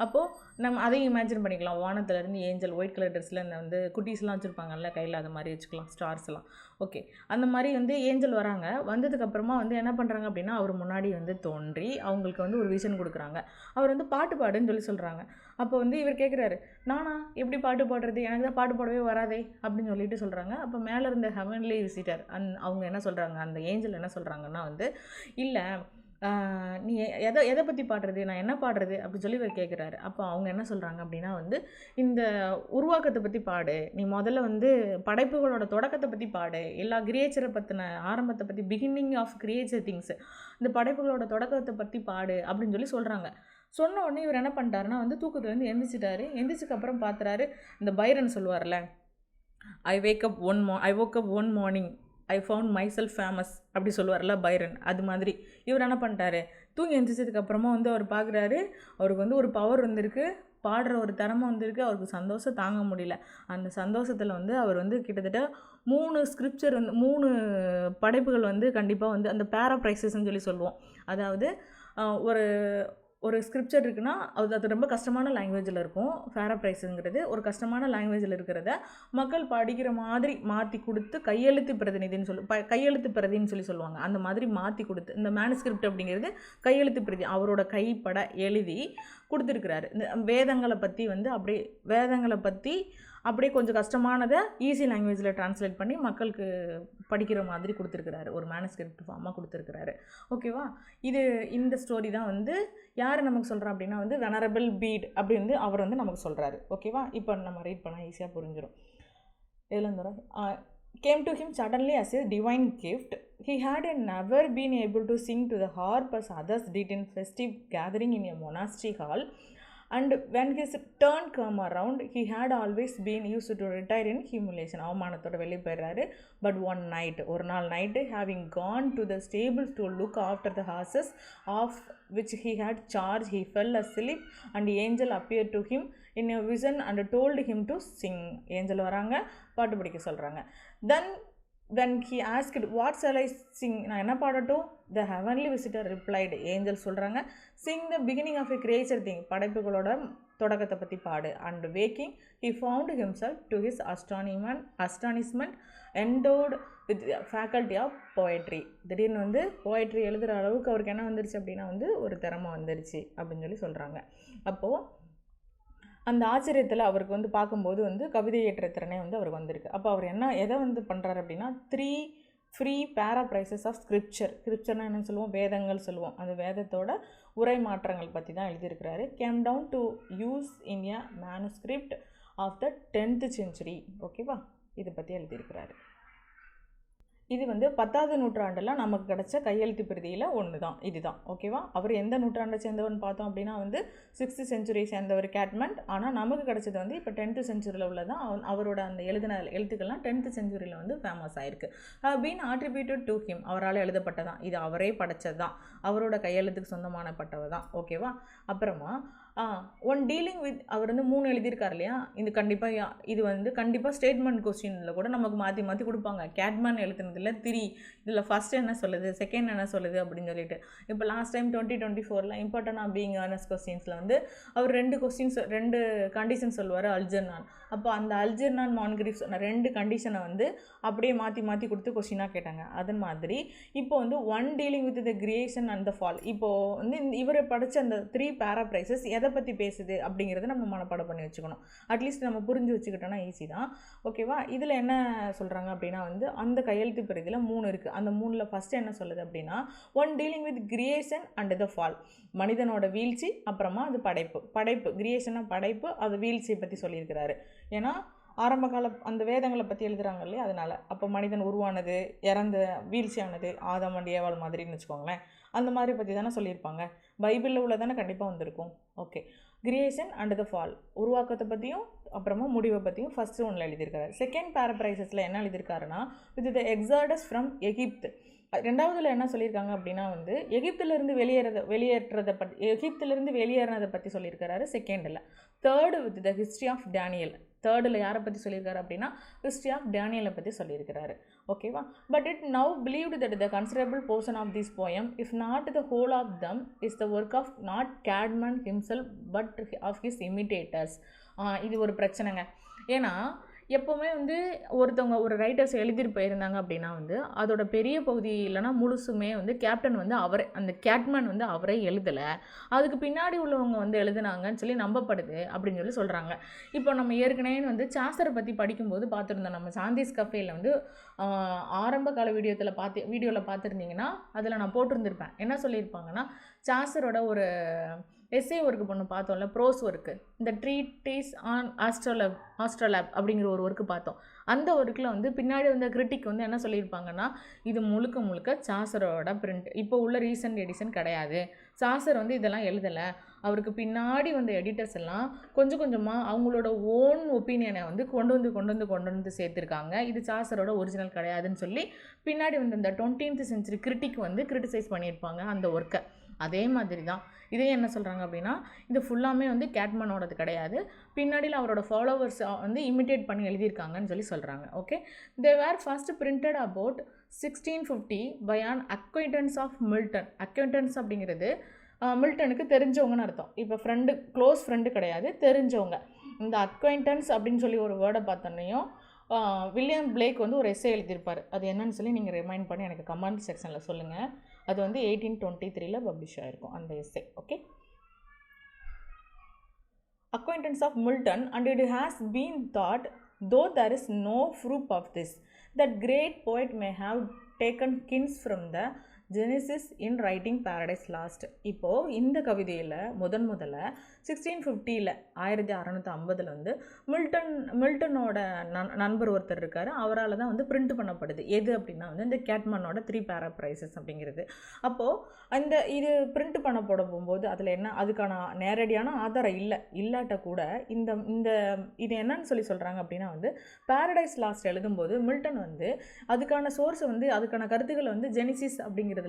அப்போது நம்ம அதையும் இமேஜின் பண்ணிக்கலாம். வானத்துலேருந்து ஏஞ்சல் ஒயிட் கலர் ட்ரெஸ்ஸில் இந்த வந்து குட்டீஸ்லாம் வச்சுருப்பாங்கல்ல கையில், அது மாதிரி வச்சுக்கலாம், ஸ்டார்ஸ்லாம். ஓகே, அந்த மாதிரி வந்து ஏஞ்சல் வராங்க. வந்ததுக்கப்புறமா வந்து என்ன பண்ணுறாங்க அப்படின்னா அவர் முன்னாடி வந்து தோன்றி அவங்களுக்கு வந்து ஒரு விஷன் கொடுக்குறாங்க. அவர் வந்து பாட்டு பாடுன்னு சொல்கிறாங்க. அப்போ வந்து இவர் கேட்குறாரு, நானா எப்படி பாட்டு பாடுறது, எனக்கு தான் பாட்டு பாடவே வராதே அப்படின்னு சொல்லிட்டு சொல்கிறாங்க. அப்போ மேலே இருந்த ஹெவன்லி விசிட்டர் அவங்க என்ன சொல்கிறாங்க, அந்த ஏஞ்சல் என்ன சொல்கிறாங்கன்னா வந்து, இல்லை நீ எதை பற்றி பாடுறது, நான் என்ன பாடுறது அப்படின்னு சொல்லி இவர் கேட்குறாரு. அப்போ அவங்க என்ன சொல்கிறாங்க அப்படின்னா வந்து, இந்த உருவாக்கத்தை பற்றி பாடு, நீ முதல்ல வந்து படைப்புகளோட தொடக்கத்தை பற்றி பாடு, எல்லா கிரியேச்சரை பற்றின ஆரம்பத்தை பற்றி, பிகினிங் ஆஃப் கிரியேச்சர் திங்ஸ், இந்த படைப்புகளோட தொடக்கத்தை பற்றி பாடு அப்படின்னு சொல்லி சொல்கிறாங்க. சொன்ன உடனே இவர் என்ன பண்ணிட்டாருன்னா வந்து தூக்கத்துலேருந்து எந்திரிச்சிட்டாரு. எந்திரிச்சதுக்கப்புறம் பார்த்துறாரு, இந்த பைரன் சொல்லுவார்ல, I woke up one morning I found my self famous அப்படி சொல்லுவார்ல பைரன். அது மாதிரி இவர் என்ன பண்ணிட்டாரு, தூங்கி எழுந்திரிச்சதுக்கப்புறமா வந்து அவர் பார்க்குறாரு, அவருக்கு வந்து ஒரு பவர் வந்திருக்கு, பாடுற ஒரு திறமை வந்திருக்கு. அவருக்கு சந்தோஷம் தாங்க முடியல. அந்த சந்தோஷத்தில் வந்து அவர் வந்து கிட்டத்தட்ட 3 ஸ்கிரிப்சர் வந்து 3 படைப்புகள் வந்து கண்டிப்பாக வந்து அந்த பேராப்ரைசஸ்ன்னு சொல்லி சொல்லுவோம். அதாவது ஒரு ஸ்கிரிப்சர் இருக்குன்னா அது ரொம்ப கஷ்டமான லாங்குவேஜில் இருக்கும். பேராப்ரைஸுங்கிறது ஒரு கஷ்டமான லாங்குவேஜில் இருக்கிறத மக்கள் படிக்கிற மாதிரி மாற்றி கொடுத்து கையெழுத்து பிரதின்னு சொல்லி சொல்லுவாங்க. அந்த மாதிரி மாற்றி கொடுத்து இந்த மேனுஸ்கிரிப்ட் அப்படிங்கிறது கையெழுத்து பிரதி அவரோட கைப்பட எழுதி கொடுத்துருக்கிறாரு. இந்த வேதங்களை பற்றி அப்படியே கொஞ்சம் கஷ்டமானதை ஈஸி லாங்குவேஜில் ட்ரான்ஸ்லேட் பண்ணி மக்களுக்கு படிக்கிற மாதிரி கொடுத்துருக்கிறாரு. ஒரு மேனுஸ்கிரிப்ட் ஃபார்மாக கொடுத்துருக்கிறாரு. ஓகேவா? இந்த ஸ்டோரி தான் வந்து யார் நமக்கு சொல்கிறா அப்படின்னா வந்து வெனரபிள் பீட் அப்படி வந்து அவர் வந்து நமக்கு சொல்கிறாரு. ஓகேவா? இப்போ நம்ம ரீட் பண்ணால் ஈஸியாக புரிஞ்சிடும். எதுலேருந்து came to him suddenly as a divine gift. He had never been able to sing to the harp as others did in festive gathering in a monastery hall. And when his turn came around, he had always been used to retire in humiliation. அவமானத்தோட வெளியே போயிடுறாரு. But ஒரு நாள் night having gone to the stables to look after the horses of which he had charge, he fell asleep and the angel appeared to him in a vision and told him to sing. Angel வராங்க, பாட்டு படிக்க சொல்கிறாங்க. Then when he asked, what shall I sing, நான் என்ன பாடட்டும்? The heavenly visitor replied, angel சொல்கிறாங்க, sing the beginning of a creature thing, படைப்புகளோட தொடக்கத்தை பற்றி பாடு. And waking, he found himself to his astonishment endowed with the faculty of poetry. திடீர்னு வந்து poetry எழுதுகிற அளவுக்கு அவருக்கு என்ன வந்துருச்சு அப்படின்னா வந்து ஒரு திறமை வந்துருச்சு அப்படின்னு சொல்லி சொல்கிறாங்க. அப்போது அந்த ஆச்சரியத்தில் அவருக்கு வந்து பார்க்கும்போது வந்து கவிதை ஏற்ற திறனே வந்து அவருக்கு வந்திருக்கு. அப்போ அவர் எதை வந்து பண்ணுறாரு அப்படின்னா 3 ஃப்ரீ பேராப்ரைசஸ் ஆஃப் ஸ்கிரிப்சர்னா என்ன சொல்லுவோம், வேதங்கள் சொல்லுவோம். அந்த வேதத்தோட உரை மாற்றங்கள் பற்றி தான் எழுதியிருக்கிறாரு. Came down to us in a manuscript of the 10th century. ஓகேவா, இதை பற்றி எழுதியிருக்கிறாரு. இது வந்து 10வது நூற்றாண்டில் நமக்கு கிடச்ச கையெழுத்து பிரதியில் ஒன்று தான் இதுதான். ஓகேவா, அவர் எந்த நூற்றாண்டை சேர்ந்தவர்னு பார்த்தோம் அப்படின்னா வந்து 6th century சேர்ந்தவர் கேட்மண்ட். ஆனால் நமக்கு கிடச்சது வந்து இப்போ 10th centuryயில் உள்ளதான். அவரோட அந்த எழுதின எழுத்துக்கள்லாம் 10th centuryயில் வந்து ஃபேமஸ் ஆயிருக்கு. பீன் ஆட்ரிபியூட்டட் டு ஹிம், அவரால் எழுதப்பட்டதான். இது அவரே படைச்சது தான், அவரோட கையெழுத்துக்கு சொந்தமானப்பட்டவர் தான். ஓகேவா, அப்புறமா ஒன் டீலிங் வித், அவர் வந்து 3 எழுதியிருக்கார் இல்லையா. இது கண்டிப்பாக இது வந்து கண்டிப்பாக ஸ்டேட்மெண்ட் கொஸ்டினில் கூட நமக்கு மாற்றி மாற்றி கொடுப்பாங்க. கேட்மேன் எழுத்துனதில் 3 இதில் ஃபஸ்ட்டு என்ன சொல்லுது, செகண்ட் என்ன சொல்லுது அப்படின்னு சொல்லிட்டு. இப்போ last time 2024 important being earnest கொஸ்டின்ஸில் வந்து அவர் 2 கண்டிஷன் சொல்லுவார், அல்ஜர்னான். அப்போ அந்த அல்ஜர்னான் மான்கிரிஃப் சொன்ன 2 கண்டிஷனை வந்து அப்படியே மாற்றி மாற்றி கொடுத்து கொஸ்டினாக கேட்டாங்க. அதன் மாதிரி இப்போ வந்து one dealing with the creation and the fall, இப்போது வந்து இவரை படித்த அந்த 3 பேராப்ரைசஸ் எதை பற்றி பேசுது அப்படிங்கிறத நம்ம மனப்பாடம் பண்ணி வச்சுக்கணும். அட்லீஸ்ட் நம்ம புரிஞ்சு வச்சுக்கிட்டோன்னா ஈஸி தான். ஓகேவா, இதில் என்ன சொல்கிறாங்க அப்படின்னா வந்து அந்த கையெழுத்து பிரதியில் 3 இருக்குது. அந்த 3ல் ஃபஸ்ட்டு என்ன சொல்லுது அப்படின்னா, one dealing with creation and the fall, மனிதனோட வீழ்ச்சி, அப்புறமா அது படைப்பு கிரியேஷனாக படைப்பு, அது வீழ்ச்சியை பற்றி சொல்லியிருக்கிறாரு. ஏன்னா ஆரம்ப கால அந்த வேதங்களை பற்றி எழுதுகிறாங்க இல்லையா, அதனால். அப்போ மனிதன் உருவானது, இறந்த வீழ்ச்சியானது, ஆதாம் அண்ட் ஏவாள் மாதிரின்னு வச்சுக்கோங்களேன். அந்த மாதிரி பற்றி தானே சொல்லியிருப்பாங்க. பைபிளில் உள்ள தானே கண்டிப்பாக வந்திருக்கும். Okay, creation and the fall, உருவாக்கத்தை பற்றியும் அப்புறமா முடிவை பற்றியும் ஃபஸ்ட்டு ஒன்றில் எழுதியிருக்காரு. செகண்ட் பேராப்ரைசஸில் என்ன எழுதியிருக்காருன்னா, with the Exodus from Egypt. 2வதுல என்ன சொல்லியிருக்காங்க அப்படின்னா வந்து எகிப்திலிருந்து வெளியேறினதை பற்றி சொல்லியிருக்கிறாரு செகண்டில். Third with the history of Daniel. தேர்டில் யாரை பற்றி சொல்லியிருக்காரு அப்படின்னா ஹிஸ்ட்ரி ஆஃப் டேனியலை பற்றி சொல்லியிருக்கிறாரு. ஓகேவா, but it now believed that the considerable portion of this poem, if not the whole of them, is the work of not Caedmon himself but of his imitators. இது ஒரு பிரச்சனைங்க. ஏன்னா எப்போவுமே வந்து ஒருத்தவங்க ஒரு ரைட்டர்ஸ் எழுதிட்டு போயிருந்தாங்க அப்படின்னா வந்து அதோட பெரிய பகுதி இல்லைனா முழுசுமே வந்து கேப்டன் வந்து அவரே, அந்த கேட்மன் வந்து அவரே எழுதலை, அதுக்கு பின்னாடி உள்ளவங்க வந்து எழுதுனாங்கன்னு சொல்லி நம்பப்படுது அப்படின்னு சொல்கிறாங்க. இப்போ நம்ம ஏற்கனவே வந்து சாசரை பற்றி படிக்கும்போது பார்த்துருந்தோம். நம்ம சாந்திஸ் கஃபேயில் வந்து ஆரம்ப கால வீடியோவில் பார்த்துருந்தீங்கன்னா அதில் நான் போட்டிருந்திருப்பேன். என்ன சொல்லியிருப்பாங்கன்னா, சாசரோட ஒரு எஸ்ஏ ஒர்க்கு பண்ண பார்த்தோம்ல, ப்ரோஸ் ஒர்க்கு, இந்த ட்ரீட்டிஸ் ஆன் ஆஸ்ட்ரோலேப் அப்படிங்கிற ஒரு ஒர்க்கு பார்த்தோம். அந்த ஒர்க்கில் வந்து பின்னாடி வந்து கிரிட்டிக் வந்து என்ன சொல்லியிருப்பாங்கன்னா, இது முழுக்க சாசரோட பிரிண்ட், இப்போ உள்ள ரீசன்ட் எடிஷன் கிடையாது, சாசர் வந்து இதெல்லாம் எழுதலை, அவருக்கு பின்னாடி வந்த எடிட்டர்ஸ் எல்லாம் கொஞ்சம் கொஞ்சமாக அவங்களோட ஓன் ஒப்பீனியனை வந்து கொண்டு வந்து சேர்த்துருக்காங்க, இது சாசரோட ஒரிஜினல் கிடையாதுன்னு சொல்லி பின்னாடி வந்து இந்த 20th century கிரிட்டிக் வந்து கிரிட்டிசைஸ் பண்ணியிருப்பாங்க அந்த ஒர்க்கை. அதே மாதிரி தான் இதே என்ன சொல்கிறாங்க அப்படின்னா, இது ஃபுல்லாமே வந்து கேட்மனோடது கிடையாது, பின்னாடியில் அவரோட ஃபாலோவர்ஸ் வந்து இமிட்டேட் பண்ணி எழுதியிருக்காங்கன்னு சொல்லி சொல்கிறாங்க. Okay, they were first printed about 1650 by an acquaintance of Milton. Acquaintance அப்படிங்கிறது மில்டனுக்கு தெரிஞ்சவங்கன்னு அர்த்தம். இப்போ க்ளோஸ் ஃப்ரெண்டு கிடையாது, தெரிஞ்சவங்க. இந்த அக்வைண்டன்ஸ் அப்படின்னு சொல்லி ஒரு வேர்டை பார்த்தோன்னையும் வில்லியம் பிளேக் வந்து ஒரு எஸ்ஸே எழுதியிருப்பார். அது என்னன்னு சொல்லி நீங்கள் ரிமைண்ட் பண்ணி எனக்கு கமெண்ட் செக்ஷனில் சொல்லுங்கள். அது வந்து 1823 பப்ளிஷ் ஆகிருக்கும் அந்த essay. Okay, acquaintance of Milton, and it has been thought, though there is no proof of this, that great poet may have taken hints from the Genesis in writing paradise last. இப்போது இந்த கவிதையில் முதல்ல 1650 1650 வந்து மில்டனோட நண்பர் ஒருத்தர் இருக்கார், அவரால் தான் வந்து பிரிண்ட் பண்ணப்படுது. எது அப்படின்னா வந்து இந்த கேட்மனோட 3 பேராப்ரைசஸ் அப்படிங்கிறது. அப்போது இது பிரிண்ட் பண்ணப்பட போகும்போது அதில் என்ன, அதுக்கான நேரடியான ஆதாரம் இல்லாட்ட கூட இந்த இது என்னன்னு சொல்லி சொல்கிறாங்க அப்படின்னா வந்து பேரடைஸ் லாஸ்ட் எழுதும்போது மில்டன் வந்து அதுக்கான சோர்ஸை வந்து அதுக்கான கருத்துக்களை வந்து ஜெனிசிஸ் அப்படிங்கிறதுலேருந்து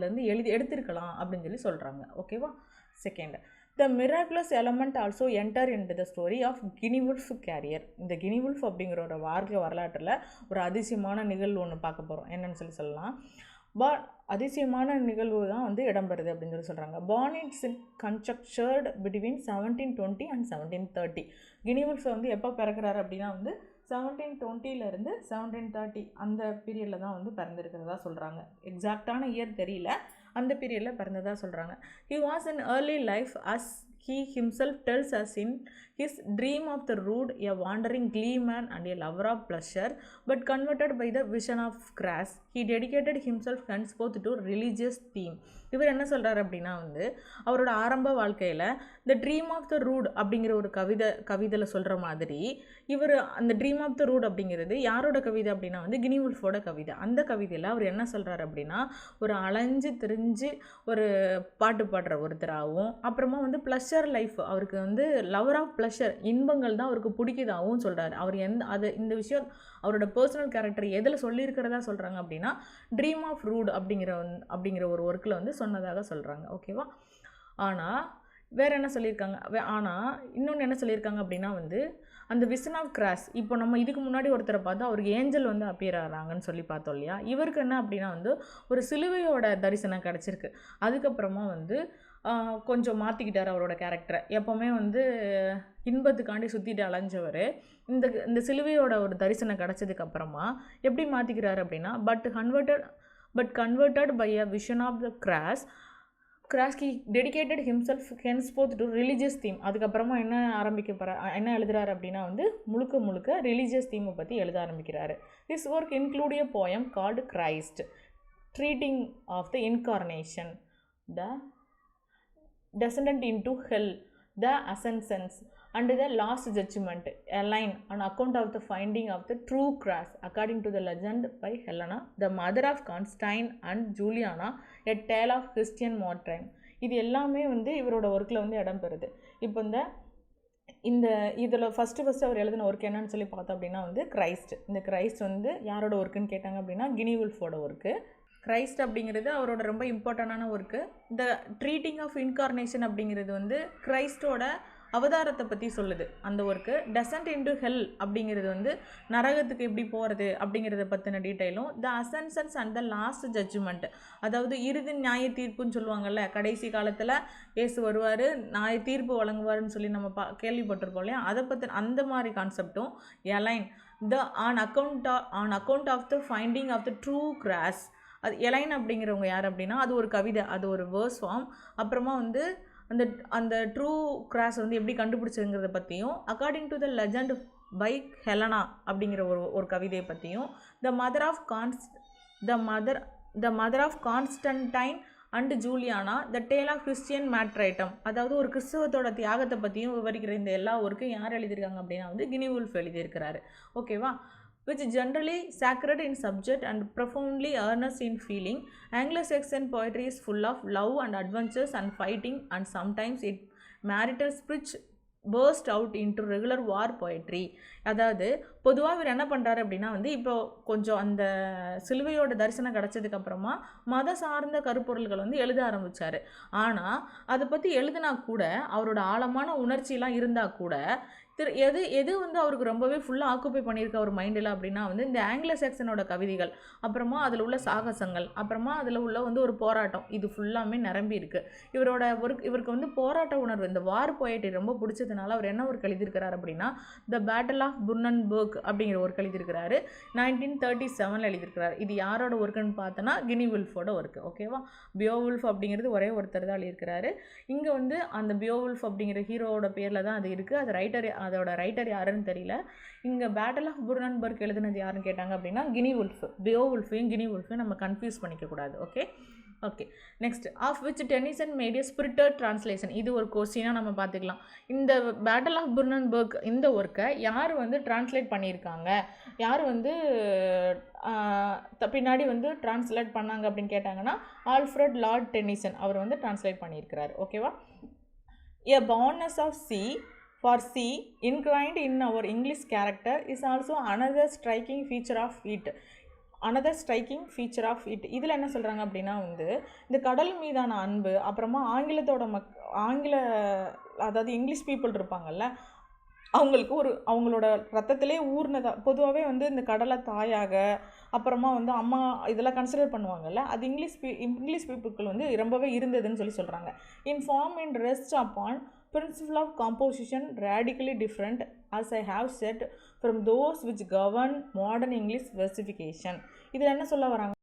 எடுத்திருக்கலாம் அப்படின்னு சொல்லி சொல்கிறாங்க. ஓகேவா, second, the miraculous element also enter in the story of Cynewulf career. இந்த கினிவுல்ஃப் அப்படிங்கிற ஒரு வரலாற்றில் ஒரு அதிசயமான நிகழ்வு ஒன்று பார்க்க போகிறோம். என்னன்னு சொல்லலாம், அதிசயமான நிகழ்வு தான் வந்து இடம்பெறுது அப்படின்னு சொல்லி சொல்கிறாங்க. Born its constructed between 1720 and 1730. Cynewulf வந்து எப்போ பிறக்கிறாரு அப்படின்னா வந்து 1720 1730 அந்த பீரியடில் தான் வந்து பிறந்திருக்கிறதா சொல்கிறாங்க. எக்ஸாக்டான இயர் தெரியல, அந்த பீரியடில் பிறந்ததாக சொல்கிறாங்க. He was in early life as he himself tells us in his dream of the rude, a wandering gleeman and a lover of pleasure, but converted by the vision of grass, he dedicated himself henceforth to religious theme. இவர் என்ன சொல்கிறார் அப்படின்னா வந்து அவரோட ஆரம்ப வாழ்க்கையில் the dream of the Rood அப்படிங்கிற ஒரு கவிதையில் சொல்கிற மாதிரி இவர் அந்த ட்ரீம் ஆஃப் த ரூட் அப்படிங்கிறது யாரோட கவிதை அப்படின்னா வந்து கினி உல்ஃபோட கவிதை. அந்த கவிதையில் அவர் என்ன சொல்கிறார் அப்படின்னா ஒரு அலைஞ்சு திரிஞ்சு ஒரு பாட்டு பாடுற ஒருத்தராகவும் அப்புறமா வந்து ப்ளஷர் லைஃப் அவருக்கு வந்து லவர் ஆஃப் ப்ளஷர் இன்பங்கள் தான் அவருக்கு பிடிக்குதாகவும் சொல்கிறார். அவர் இந்த விஷயம் அவரோட பர்சனல் கேரக்டர் எதில் சொல்லியிருக்கிறதா சொல்கிறாங்க அப்படின்னா ட்ரீம் ஆஃப் ரூட் அப்படிங்கிற ஒரு ஒர்க்கில் வந்து சொன்னதாக சொல்கிறாங்க. ஓகேவா? ஆனால் வேறு என்ன சொல்லியிருக்காங்க, ஆனால் இன்னொன்று என்ன சொல்லியிருக்காங்க அப்படின்னா வந்து அந்த விசன் ஆஃப் கிராஸ், இப்போ நம்ம இதுக்கு முன்னாடி ஒருத்தரை பார்த்தா அவருக்கு ஏஞ்சல் வந்து அப்பியர் ஆகிறாங்கன்னு சொல்லி பார்த்தோம் இல்லையா? இவருக்கு என்ன அப்படின்னா வந்து ஒரு சிலுவையோட தரிசனம் கிடச்சிருக்கு. அதுக்கப்புறமா வந்து கொஞ்சம் மாற்றிக்கிட்டார் அவரோட கேரக்டரை. எப்போவுமே வந்து இன்பத்துக்காண்டி சுற்றிட்டு அலைஞ்சவர் இந்த சிலுவையோட ஒரு தரிசனம் கிடச்சதுக்கப்புறமா எப்படி மாற்றிக்கிறார் அப்படின்னா but converted by a vision of the cross he dedicated himself henceforth to religious theme. அதுக்கப்புறமா என்ன எழுதுறாரு அப்படின்னா வந்து முழுக்க ரிலீஜியஸ் தீமை பற்றி எழுத ஆரம்பிக்கிறாரு. This work included a poem called Christ, treating of the incarnation, the descent into hell, the ascension and the last judgment, a line on account of the finding of the true cross according to the legend by Helena, the mother of Constantine and Juliana, a tale of Christian martyrdom. இது எல்லாமே வந்து இவரோட ஒர்க்கில் வந்து இடம் பெறுது. இப்போ இதில் ஃபஸ்ட்டு அவர் எழுதின ஒர்க் என்னன்னு சொல்லி பார்த்தோம் அப்படின்னா வந்து இந்த கிரைஸ்ட் வந்து யாரோட ஒர்க்குன்னு கேட்டாங்க அப்படின்னா கினி உல்ஃபோட ஒர்க்கு. கிரைஸ்ட் அப்படிங்கிறது அவரோட ரொம்ப இம்பார்ட்டண்டான work. The treating of incarnation அப்படிங்கிறது வந்து கிரைஸ்டோட அவதாரத்தை பற்றி சொல்லுது அந்த ஒர்க்கு. டெசன்ட் இன்டு ஹெல் அப்படிங்கிறது வந்து நரகத்துக்கு எப்படி போகிறது அப்படிங்கிறத பற்றின டீட்டெயிலும். த அசென்சன்ஸ் அண்ட் த லாஸ்ட் ஜட்ஜ்மெண்ட், அதாவது இறுதி நியாய தீர்ப்புன்னு சொல்லுவாங்கள்ல, கடைசி காலத்தில் இயேசு வருவார் நியாய தீர்ப்பு வழங்குவார்னு சொல்லி நம்ம கேள்விப்பட்டிருப்போம் இல்லையா? அதை பற்றி அந்த மாதிரி கான்செப்டும். Elene on account of the finding of the true cross. அது எலைன் அப்படிங்கிறவங்க யார் அப்படின்னா அது ஒரு கவிதை, அது ஒரு வேர்ஸ் ஃபார்ம். அப்புறமா வந்து அந்த ட்ரூ கிராஸ் வந்து எப்படி கண்டுபிடிச்சதுங்கிறத பற்றியும், according to the legend by Helena அப்படிங்கிற ஒரு கவிதையை பற்றியும், the mother of Constantine and Juliana, the tale of Christian martyrdom, அதாவது ஒரு கிறிஸ்தவத்தோட தியாகத்தை பற்றியும் விவரிக்கிற இந்த எல்லா ஒர்க்கும் யார் எழுதியிருக்காங்க அப்படின்னா வந்து கினி உல்ஃப் எழுதியிருக்கிறாரு. ஓகேவா? which generally sacred in subject and profoundly earnest in feeling. Anglo-Saxon poetry is full of love and adventures and fighting, and sometimes it marital speech burst out into regular war poetry. அதாவது பொதுவாக இவர் என்ன பண்ணுறாரு அப்படின்னா வந்து இப்போ கொஞ்சம் அந்த சிலுவையோட தரிசனம் கிடச்சதுக்கப்புறமா மத சார்ந்த கருப்பொருள்கள் வந்து எழுத ஆரம்பித்தார். ஆனால் அதை பற்றி எழுதினா கூட அவரோட ஆழமான உணர்ச்சியெலாம் இருந்தால் கூட எது வந்து அவருக்கு ரொம்பவே ஃபுல்லாக ஆக்குப்பை பண்ணியிருக்க ஒரு மைண்டில் அப்படின்னா வந்து இந்த ஆங்கிலோ சாக்சனோட கவிதைகள், அப்புறமா அதில் உள்ள சாகசங்கள், அப்புறமா அதில் உள்ள வந்து ஒரு போராட்டம், இது ஃபுல்லாமே நிரம்பி இருக்குது. இவருக்கு வந்து போராட்ட உணர்வு, இந்த வார் போயட்ரி ரொம்ப பிடிச்சதுனால அவர் என்ன ஒர்க் எழுதியிருக்கிறார் அப்படின்னா த பேட்டில் ஆஃப் புர்னன்பர்க் அப்படிங்கிற ஒர்க் எழுதியிருக்கிறாரு. 1937 எழுதியிருக்கிறார். இது யாரோட ஒர்க்குன்னு பார்த்தோன்னா கினி உல்ஃபோட ஒர்க்கு. ஓகேவா? பியோவுல்ஃப் அப்படிங்கிறது ஒரே ஒருத்தர் தான் எழுதியிருக்கிறாரு. இங்கே வந்து அந்த பியோவுல்ஃப் அப்படிங்கிற ஹீரோவோட பேரில் தான் அது இருக்குது. அதோட ரைட்டர் யாருன்னு தெரியல. இங்கே பேட்டில் ஆஃப் புர்னன்பர்க் எழுதுனது யாருன்னு கேட்டாங்க அப்படின்னா கினி உல்ஃப். பியோவுல்ஃபையும் கினி உல்ஃபையும் நம்ம கன்ஃபியூஸ் பண்ணிக்கக்கூடாது. Okay next, of which Tennyson made a spirited translation. இது ஒரு கொஸ்டினாக நம்ம பார்த்துக்கலாம். இந்த பேட்டில் ஆஃப் புர்னன்பர்க் இந்த ஒர்க்கை யார் வந்து டிரான்ஸ்லேட் பண்ணியிருக்காங்க, யார் வந்து பின்னாடி வந்து டிரான்ஸ்லேட் பண்ணாங்க அப்படின்னு கேட்டாங்கன்னா ஆல்ஃப்ரட் லார்ட் டெனிசன் அவர் வந்து டிரான்ஸ்லேட் பண்ணியிருக்கிறார். ஓகேவா? எ barrenness of sea for sea ingrained in our English character is also another striking feature of it. இதில் என்ன சொல்கிறாங்க அப்படின்னா வந்து இந்த கடல் மீதான அன்பு, அப்புறமா அதாவது இங்கிலீஷ் பீப்புள் இருப்பாங்கல்ல, அவங்களுக்கு அவங்களோட ரத்தத்திலே ஊர்னதாக பொதுவாகவே வந்து இந்த கடலை தாயாக, அப்புறமா வந்து அம்மா இதெல்லாம் கன்சிடர் பண்ணுவாங்கல்ல, அது இங்கிலீஷ் பீப்புளுக்கு வந்து ரொம்பவே இருந்ததுன்னு சொல்கிறாங்க. In form and rest upon principle of composition radically different, as I have said, from those which govern modern English versification. இதில் என்ன சொல்ல வராங்க